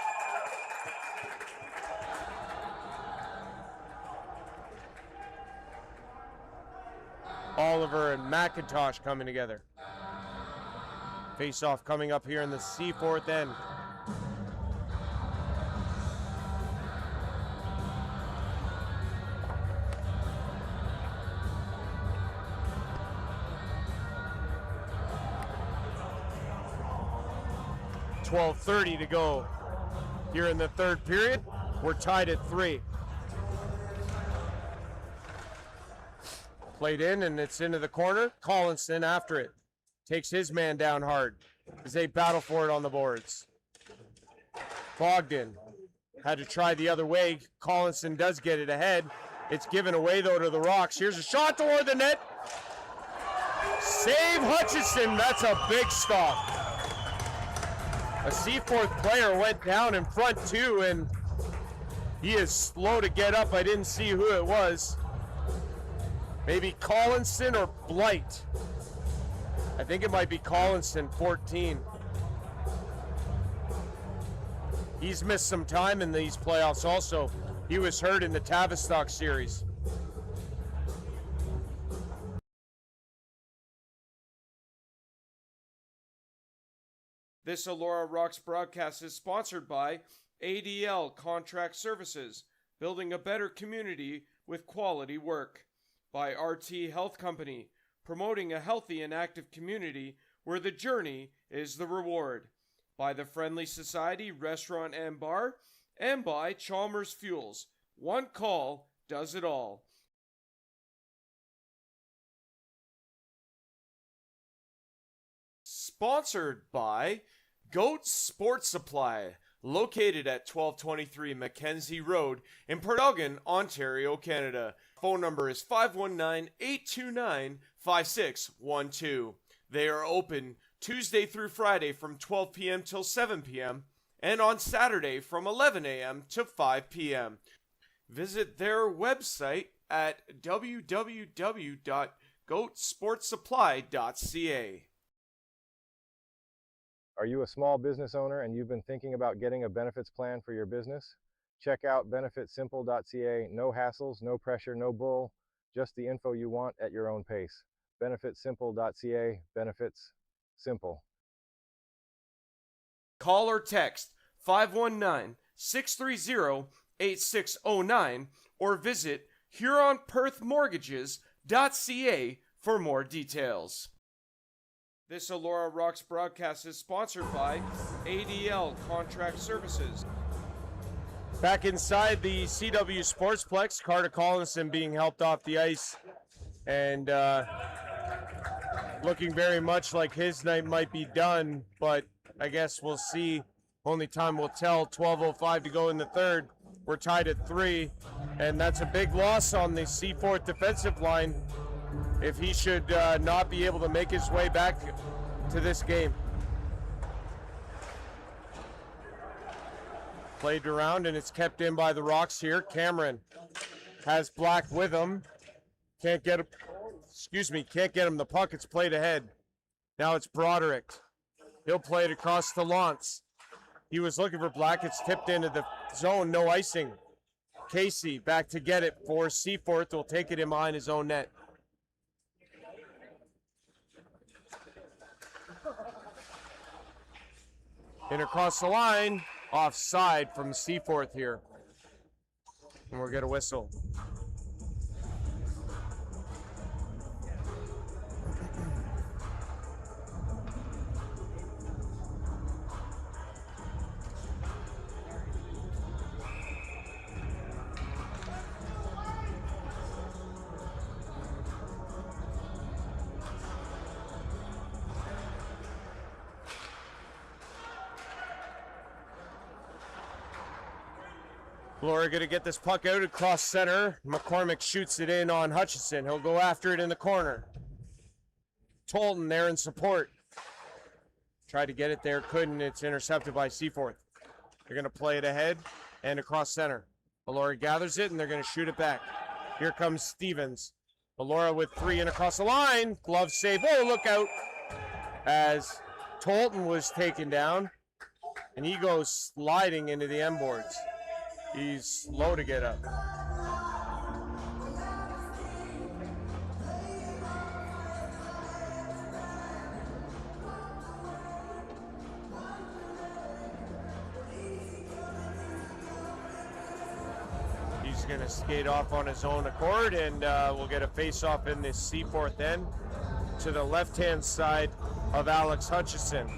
Oliver and McIntosh coming together. Face-off coming up here in the Seaforth end. .12:30 to go here in the third period. We're tied at 3. Played in, and it's into the corner. Collinson after it. Takes his man down hard as they battle for it on the boards. Bogdan had to try the other way. Collinson does get it ahead. It's given away, though, to the Rocks. Here's a shot toward the net. Save Hutchison. That's a big stop. A Seaforth player went down in front, too, and he is slow to get up. I didn't see who it was. Maybe Collinson or Blight. I think it might be Collinson, 14. He's missed some time in these playoffs also. He was hurt in the Tavistock series. This Elora Rocks broadcast is sponsored by ADL Contract Services, building a better community with quality work. By RT Health Company, promoting a healthy and active community where the journey is the reward. By the Friendly Society Restaurant and Bar, and by Chalmers Fuels. One call does it all. Sponsored by Goat Sports Supply, located at 1223 Mackenzie Road in Port Elgin, Ontario, Canada. Phone number is 519-829-5612. They are open Tuesday through Friday from 12 p.m. till 7 p.m. and on Saturday from 11 a.m. to 5 p.m. Visit their website at www.goatsportsupply.ca. Are you a small business owner and you've been thinking about getting a benefits plan for your business? Check out benefitsimple.ca. No hassles, no pressure, no bull, just the info you want at your own pace. Benefitsimple.ca. Benefits simple. Call or text 519-630-8609 or visit HuronPerthMortgages.ca for more details. This Elora Rocks broadcast is sponsored by ADL Contract Services. Back inside the CW Sportsplex, Carter Collinson being helped off the ice and looking very much like his night might be done, but I guess we'll see. Only time will tell. 12:05 to go in the third. We're tied at 3, and that's a big loss on the Seaforth defensive line if he should not be able to make his way back to this game. Played around, and it's kept in by the Rocks here. Cameron has Black with him. Can't get him. Can't get him the puck. It's played ahead. Now it's Broderick. He'll play it across to Lance. He was looking for Black. It's tipped into the zone. No icing. Casey back to get it for Seaforth. Will take it in behind his own net. In across the line. Offside from Seaforth here. And we'll get a whistle. Elora going to get this puck out across center. McCormick shoots it in on Hutchison. He'll go after it in the corner. Tolton there in support. Tried to get it there, couldn't. It's intercepted by Seaforth. They're going to play it ahead and across center. Elora gathers it, and they're going to shoot it back. Here comes Stevens. Elora with 3 in across the line. Glove save. Oh, look out. As Tolton was taken down, and he goes sliding into the end boards. He's slow to get up. He's going to skate off on his own accord, and we'll get a face-off in this Seaforth end to the left-hand side of Alex Hutchison.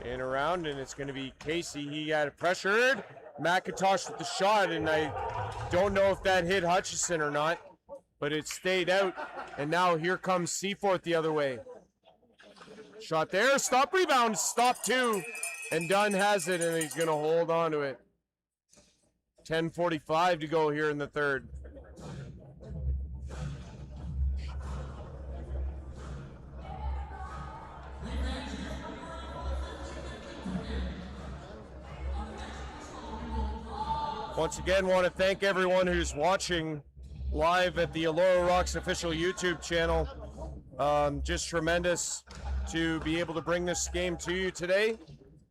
In around, and it's going to be Casey. He got it pressured. McIntosh with the shot, and I don't know if that hit Hutchison or not, but it stayed out. And now here comes Seaforth the other way. Shot there, stop, rebound, stop 2, and Dunn has it, and he's going to hold on to it. 10:45 to go here in the third. Once again, want to thank everyone who's watching live at the Elora Rocks official YouTube channel. Just tremendous to be able to bring this game to you today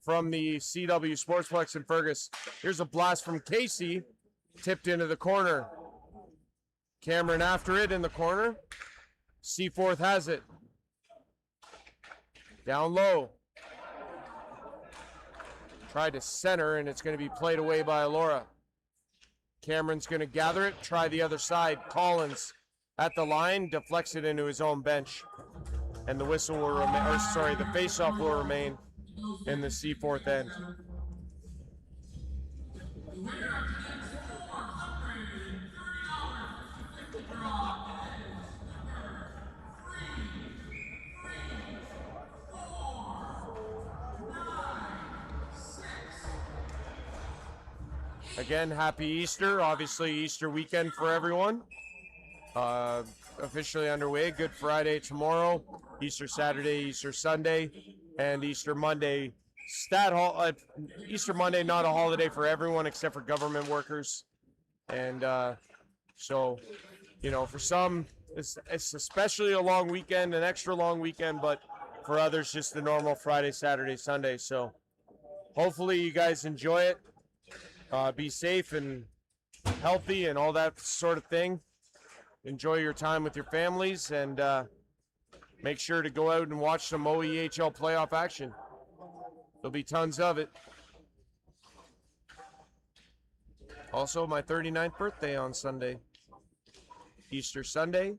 from the CW Sportsplex in Fergus. Here's a blast from Casey, tipped into the corner. Cameron after it in the corner. Seaforth has it. Down low. Tried to center, and it's going to be played away by Elora. Cameron's going to gather it, try the other side. Collins at the line, deflects it into his own bench. And the whistle will remain, or sorry, the faceoff will remain in the Seaforth end. Again, happy Easter. Obviously, Easter weekend for everyone. Officially underway. Good Friday tomorrow, Easter Saturday, Easter Sunday, and Easter Monday. Easter Monday, not a holiday for everyone except for government workers. And so, you know, for some, it's especially a long weekend, an extra long weekend, but for others, just the normal Friday, Saturday, Sunday. So hopefully you guys enjoy it. Be safe and healthy and all that sort of thing. Enjoy your time with your families, and make sure to go out and watch some OEHL playoff action. There'll be tons of it. Also, my 39th birthday on Sunday. Easter Sunday.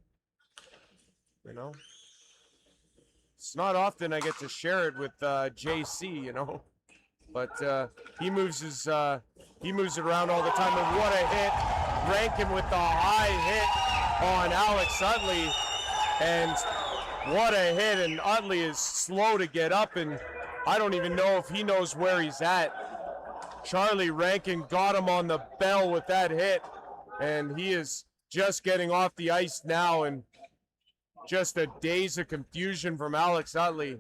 You know, it's not often I get to share it with JC, you know, but he moves it around all the time. And what a hit! Rankin with the high hit on Alex Utley, and what a hit. And Utley is slow to get up, and I don't even know if he knows where he's at. Charlie Rankin got him on the bell with that hit, and he is just getting off the ice now, and just a daze of confusion from Alex Utley.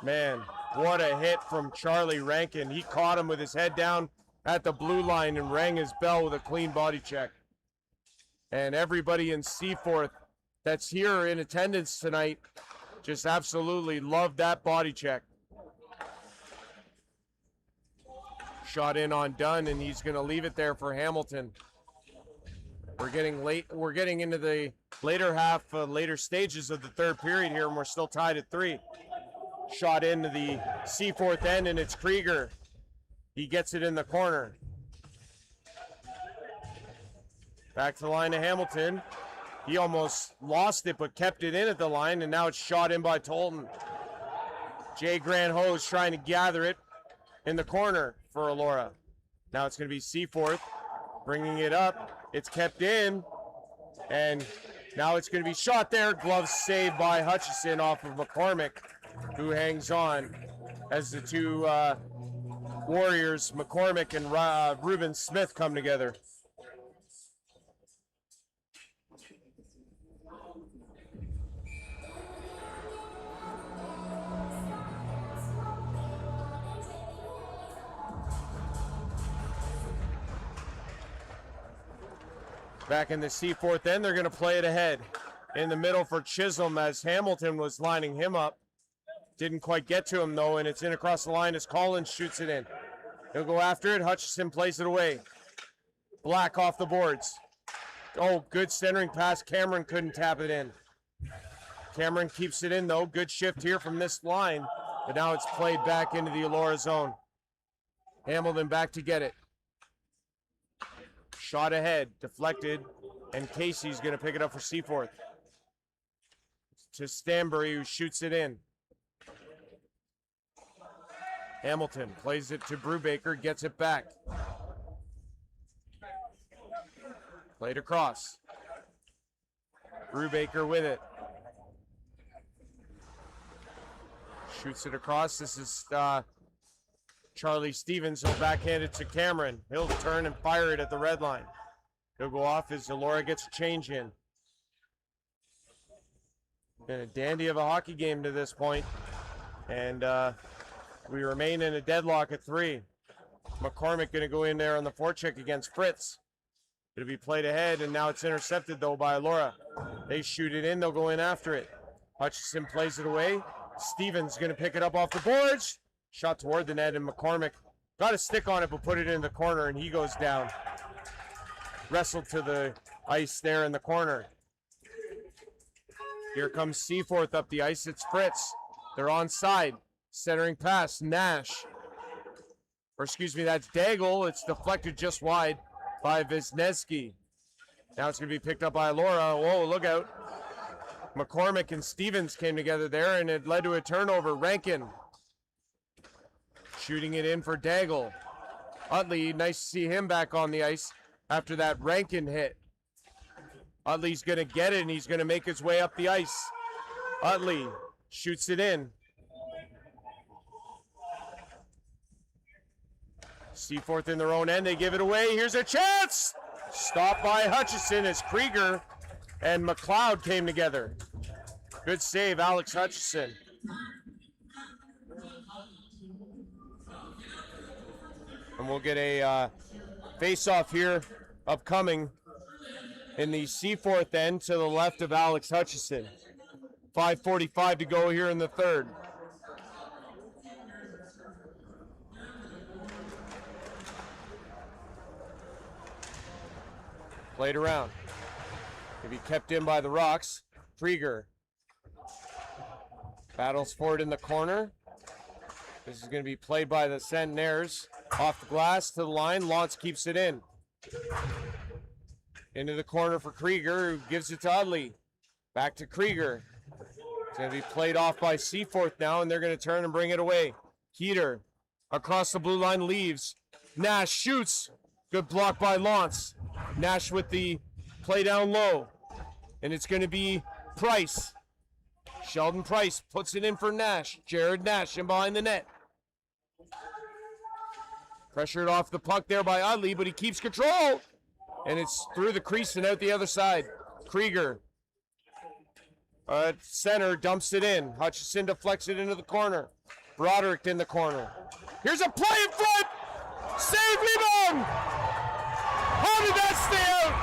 Man, what a hit from Charlie Rankin. He caught him with his head down at the blue line and rang his bell with a clean body check. And everybody in Seaforth that's here in attendance tonight just absolutely loved that body check. Shot in on Dunn, and he's going to leave it there for Hamilton. We're getting into the later half, later stages of the third period here, and we're still tied at 3. Shot into the Seaforth end, and it's Krieger. He gets it in the corner. Back to the line to Hamilton. He almost lost it, but kept it in at the line, and now it's shot in by Tolton. Jay Granho is trying to gather it in the corner for Elora. Now it's going to be Seaforth bringing it up. It's kept in, and Now it's going to be shot there. Glove saved by Hutchison off of McCormick, who hangs on as the two Warriors, McCormick and Ruben Smith, come together. Back in the Seaforth end, they're going to play it ahead. In the middle for Chisholm as Hamilton was lining him up. Didn't quite get to him, though, and it's in across the line as Collins shoots it in. He'll go after it. Hutchison plays it away. Black off the boards. Oh, good centering pass. Cameron couldn't tap it in. Cameron keeps it in, though. Good shift here from this line, but now it's played back into the Elora zone. Hamilton back to get it. Shot ahead, deflected, and Casey's going to pick it up for Seaforth. To Stanbury, who shoots it in. Hamilton plays it to Brubaker, gets it back. Played across. Brubaker with it. Shoots it across. This is Charlie Stevens. He'll backhand it to Cameron. He'll turn and fire it at the red line. He'll go off as Elora gets a change in. Been a dandy of a hockey game to this point. And we remain in a deadlock at 3. McCormick going to go in there on the forecheck against Fritz. It'll be played ahead, and now it's intercepted, though, by Elora. They shoot it in. They'll go in after it. Hutchison plays it away. Stevens going to pick it up off the boards. Shot toward the net, and McCormick got a stick on it, but put it in the corner, and he goes down. Wrestled to the ice there in the corner. Here comes Seaforth up the ice. It's Fritz. They're onside. Centering pass, Nash. Or excuse me, that's Daigle. It's deflected just wide by Wisniewski. Now it's going to be picked up by Elora. Whoa, look out. McCormick and Stevens came together there, and it led to a turnover. Rankin shooting it in for Daigle. Utley, nice to see him back on the ice after that Rankin hit. Utley's going to get it, and he's going to make his way up the ice. Utley shoots it in. Seaforth in their own end. They give it away. Here's a chance. Stopped by Hutchison as Krieger and McLeod came together. Good save, Alex Hutchison. And we'll get a face-off here upcoming in the Seaforth end to the left of Alex Hutchison. 5:45 to go here in the third. Played around. If he kept in by the rocks, Krieger battles for it in the corner. This is going to be played by the Centenaires. Off the glass to the line. Lantz keeps it in. Into the corner for Krieger, who gives it to Utley. Back to Krieger. It's going to be played off by Seaforth now, and they're going to turn and bring it away. Keeter across the blue line leaves. Nash shoots. Good block by Lantz. Nash with the play down low. And it's going to be Price. Sheldon Price puts it in for Nash. Jared Nash in behind the net. Pressured off the puck there by Utley, but he keeps control. And it's through the crease and out the other side. Krieger at center dumps it in. Hutchison deflects it into the corner. Broderick in the corner. Here's a play in front. Save, rebound. How did that stay out?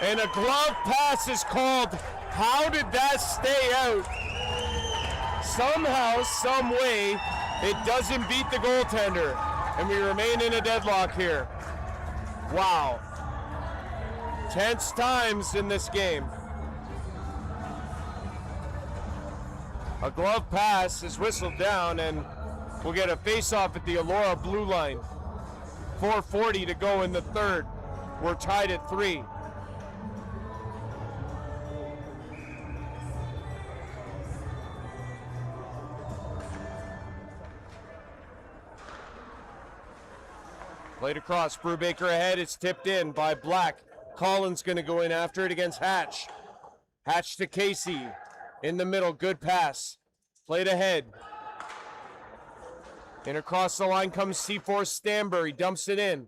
And a glove pass is called. How did that stay out? Somehow, some way, it doesn't beat the goaltender. And we remain in a deadlock here. Wow. Tense times in this game. A glove pass is whistled down, and we'll get a face-off at the Elora blue line. 4:40 to go in the third. We're tied at 3. Played across. Brubaker ahead. It's tipped in by Black. Collins going to go in after it against Hatch. Hatch to Casey. In the middle, good pass. Played ahead. And across the line comes Seaforth. Stanbury dumps it in.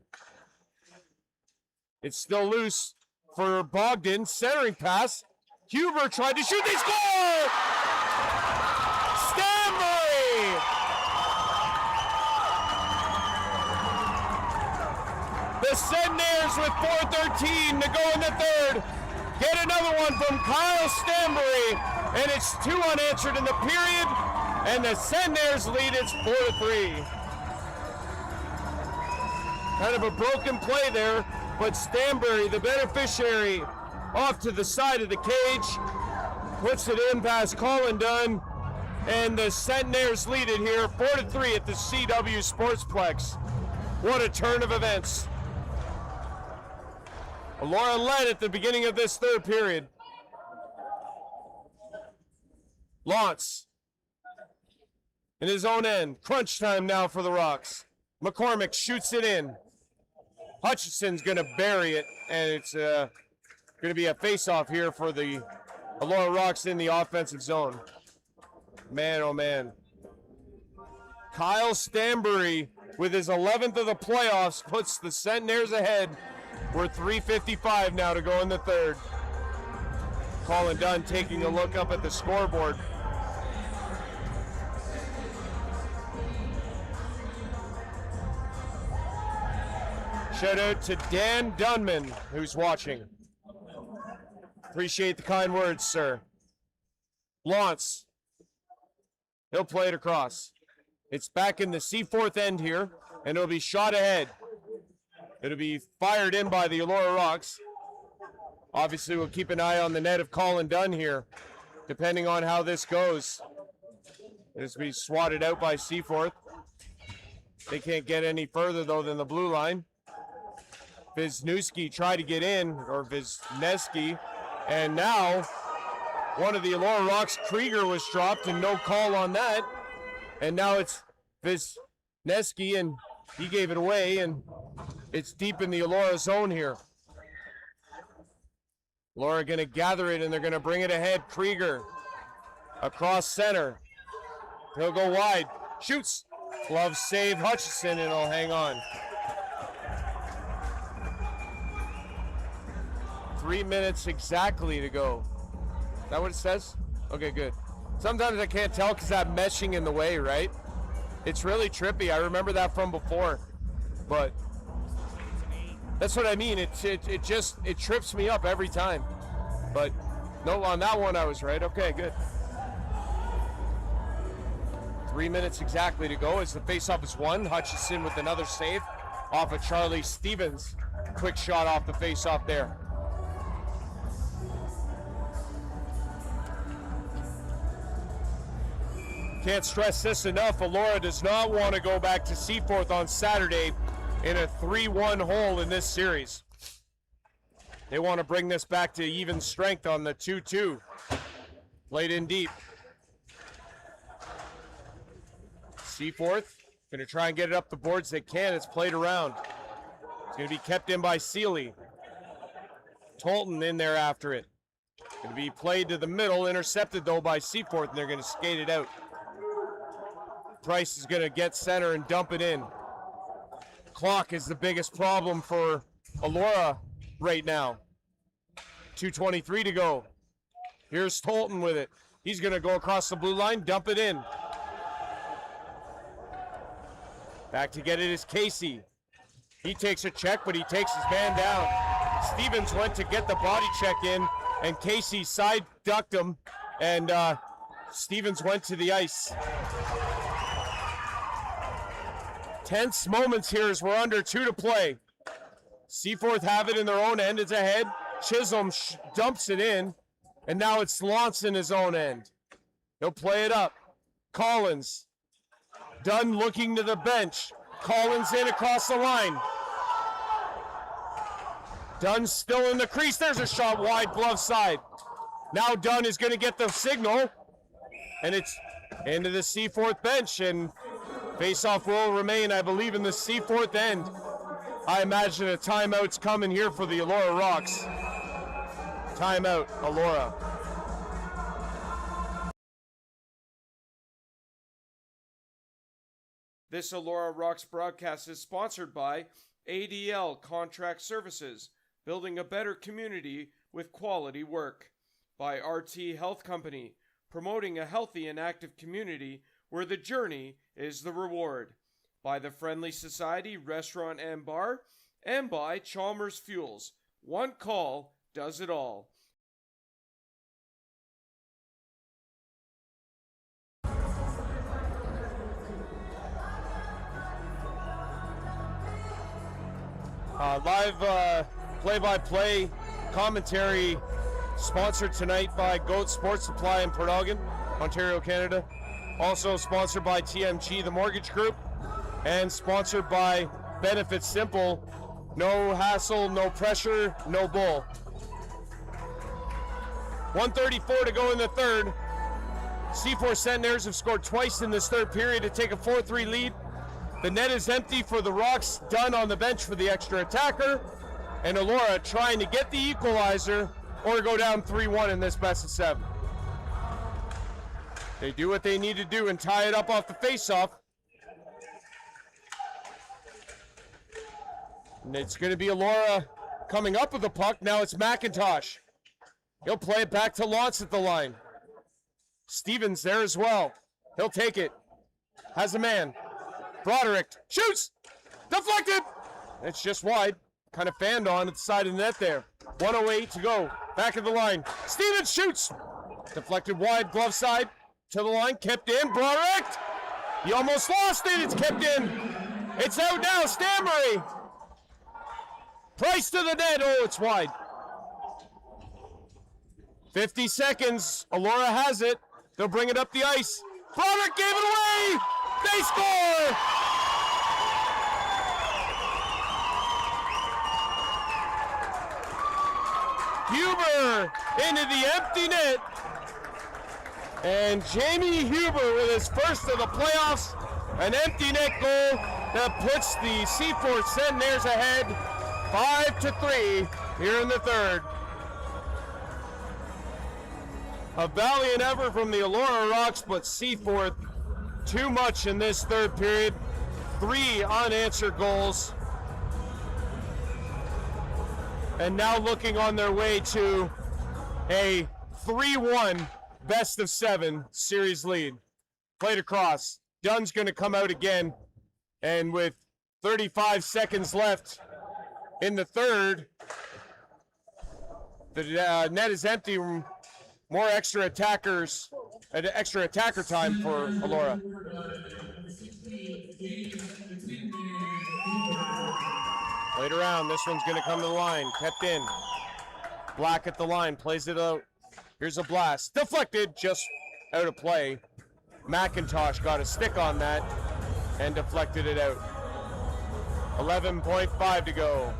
It's still loose for Bogdan. Centering pass. Huber tried to shoot. They score! Stanbury! The Centenaires with 4:13 to go in the third. Get another one from Kyle Stanbury, and it's 2 unanswered in the period, and the Centenaires lead. It's 4-3. Kind of a broken play there, but Stanbury, the beneficiary, off to the side of the cage, puts it in past Colin Dunn, and the Centenaires lead it here 4-3 at the CW Sportsplex. What a turn of events. Elora led at the beginning of this third period. Lantz in his own end. Crunch time now for the Rocks. McCormick shoots it in. Hutchison's going to bury it, and it's going to be a face-off here for the Elora Rocks in the offensive zone. Man, oh man. Kyle Stanbury, with his 11th of the playoffs, puts the Centenaires ahead. We're 3:55 now to go in the third. Colin Dunn taking a look up at the scoreboard. Shout out to Dan Dunman, who's watching. Appreciate the kind words, sir. Lantz. He'll play it across. It's back in the Seaforth end here, and it'll be shot ahead. It'll be fired in by the Elora Rocks. Obviously, we'll keep an eye on the net of Colin Dunn here, depending on how this goes. It'll be swatted out by Seaforth. They can't get any further, though, than the blue line. Wisniewski tried to get in, or Wisniewski, and now one of the Elora Rocks, Krieger, was dropped, and no call on that. And now it's Wisniewski, and he gave it away, and it's deep in the Elora zone here. Elora going to gather it, and they're going to bring it ahead. Krieger across center. He'll go wide. Shoots. Glove save Hutchison, and he'll hang on. 3 minutes exactly to go. Is that what it says? Okay, good. Sometimes I can't tell because that meshing in the way, right? It's really trippy. I remember that from before, but that's what I mean. It trips me up every time. But no, on that one I was right. Okay, good. 3 minutes exactly to go as the faceoff is won. Hutchison with another save off of Charlie Stevens. Quick shot off the faceoff there. Can't stress this enough. Elora does not want to go back to Seaforth on Saturday in a 3-1 hole in this series. They want to bring this back to even strength on the 2-2. Played in deep. Seaforth going to try and get it up the boards. They can. It's played around. It's going to be kept in by Seeley. Tolton in there after it. Going to be played to the middle. Intercepted, though, by Seaforth, and they're going to skate it out. Price is going to get center and dump it in. Clock is the biggest problem for Elora right now. 2:23 to go. Here's Tolton with it. He's going to go across the blue line, dump it in. Back to get it is Casey. He takes a check, but he takes his man down. Stevens went to get the body check in, and Casey side ducked him, and Stevens went to the ice. Tense moments here as we're under 2 to play. Seaforth have it in their own end. It's ahead. Chisholm dumps it in, and now it's Lantz in his own end. He'll play it up. Collins. Dunn looking to the bench. Collins in across the line. Dunn still in the crease. There's a shot wide glove side. Now Dunn is going to get the signal, and it's into the Seaforth bench, and face-off will remain, I believe, in the Seaforth end. I imagine a timeout's coming here for the Elora Rocks. Timeout, Elora. This Elora Rocks broadcast is sponsored by ADL Contract Services, building a better community with quality work. By RT Health Company, promoting a healthy and active community where the journey is the reward. By the Friendly Society Restaurant and Bar, and by Chalmers Fuels. One call does it all. Live play-by-play commentary sponsored tonight by Goat Sports Supply in Port Elgin, Ontario, Canada. Also sponsored by TMG, the mortgage group, and sponsored by Benefits Simple. No hassle, no pressure, no bull. 1:34 to go in the third. Seaforth Centenaires have scored twice in this third period to take a 4-3 lead. The net is empty for the Rocks, Dunn on the bench for the extra attacker, and Elora trying to get the equalizer or go down 3-1 in this best of 7. They do what they need to do and tie it up off the faceoff. And it's going to be Elora coming up with the puck. Now it's McIntosh. He'll play it back to Lantz at the line. Stevens there as well. He'll take it. Has a man. Broderick shoots. Deflected. It's just wide. Kind of fanned on at the side of the net there. 1:08 to go. Back of the line. Stevens shoots. Deflected wide. Glove side. To the line. Kept in. Broderick. He almost lost it. It's kept in. It's out now. Stanbury. Price to the net. Oh, it's wide. 50 seconds. Elora has it. They'll bring it up the ice. Broderick gave it away. They score. Huber into the empty net. And Jamie Huber with his first of the playoffs. An empty net goal that puts the Seaforth Centenaires ahead 5-3 here in the third. A valiant effort from the Elora Rocks, but Seaforth too much in this third period. 3 unanswered goals. And now looking on their way to a 3-1 best of 7 series lead. Played across. Dunn's going to come out again. And with 35 seconds left in the third, the net is empty. More extra attackers, extra attacker time for Elora. Played around. This one's going to come to the line. Kept in. Black at the line. Plays it out. Here's a blast. Deflected. Just out of play. McIntosh got a stick on that and deflected it out. 11.5 to go.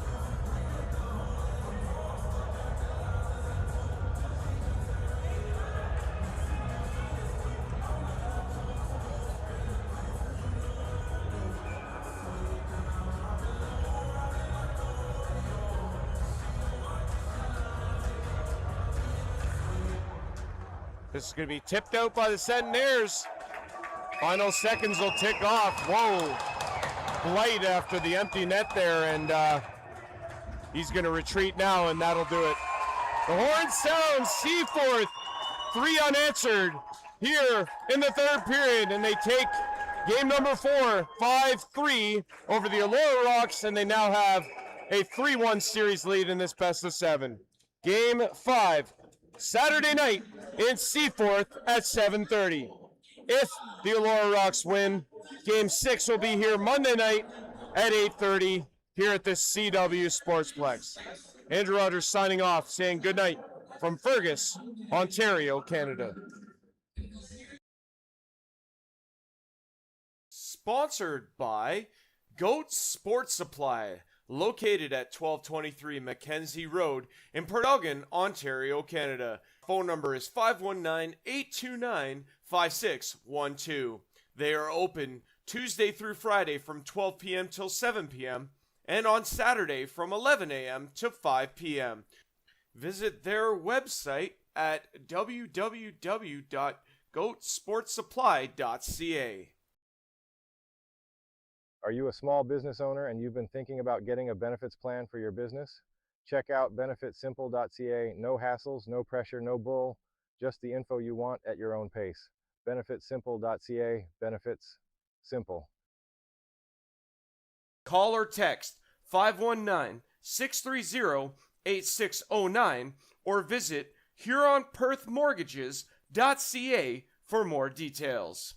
This is going to be tipped out by the Centenaires. Final seconds will tick off. Whoa. Blight after the empty net there, and he's going to retreat now, and that'll do it. The horn sounds. Seaforth, 3 unanswered here in the third period, and they take game number 4, 5-3 over the Elora Rocks, and they now have a 3-1 series lead in this best of 7. Game 5. Saturday night in Seaforth at 7:30. If the Elora Rocks win, Game 6 will be here Monday night at 8:30 here at the CW Sportsplex. Andrew Rogers signing off, saying good night from Fergus, Ontario, Canada. Sponsored by Goat Sports Supply, located at 1223 Mackenzie Road in Port Elgin, Ontario, Canada. Phone number is 519-829-5612. They are open Tuesday through Friday from 12 p.m. till 7 p.m. and on Saturday from 11 a.m. to 5 p.m. Visit their website at www.goatsportsupply.ca. Are you a small business owner and you've been thinking about getting a benefits plan for your business? Check out benefitsimple.ca. No hassles, no pressure, no bull, just the info you want at your own pace. Benefitsimple.ca. Benefits simple. Call or text 519-630-8609 or visit HuronPerthMortgages.ca for more details.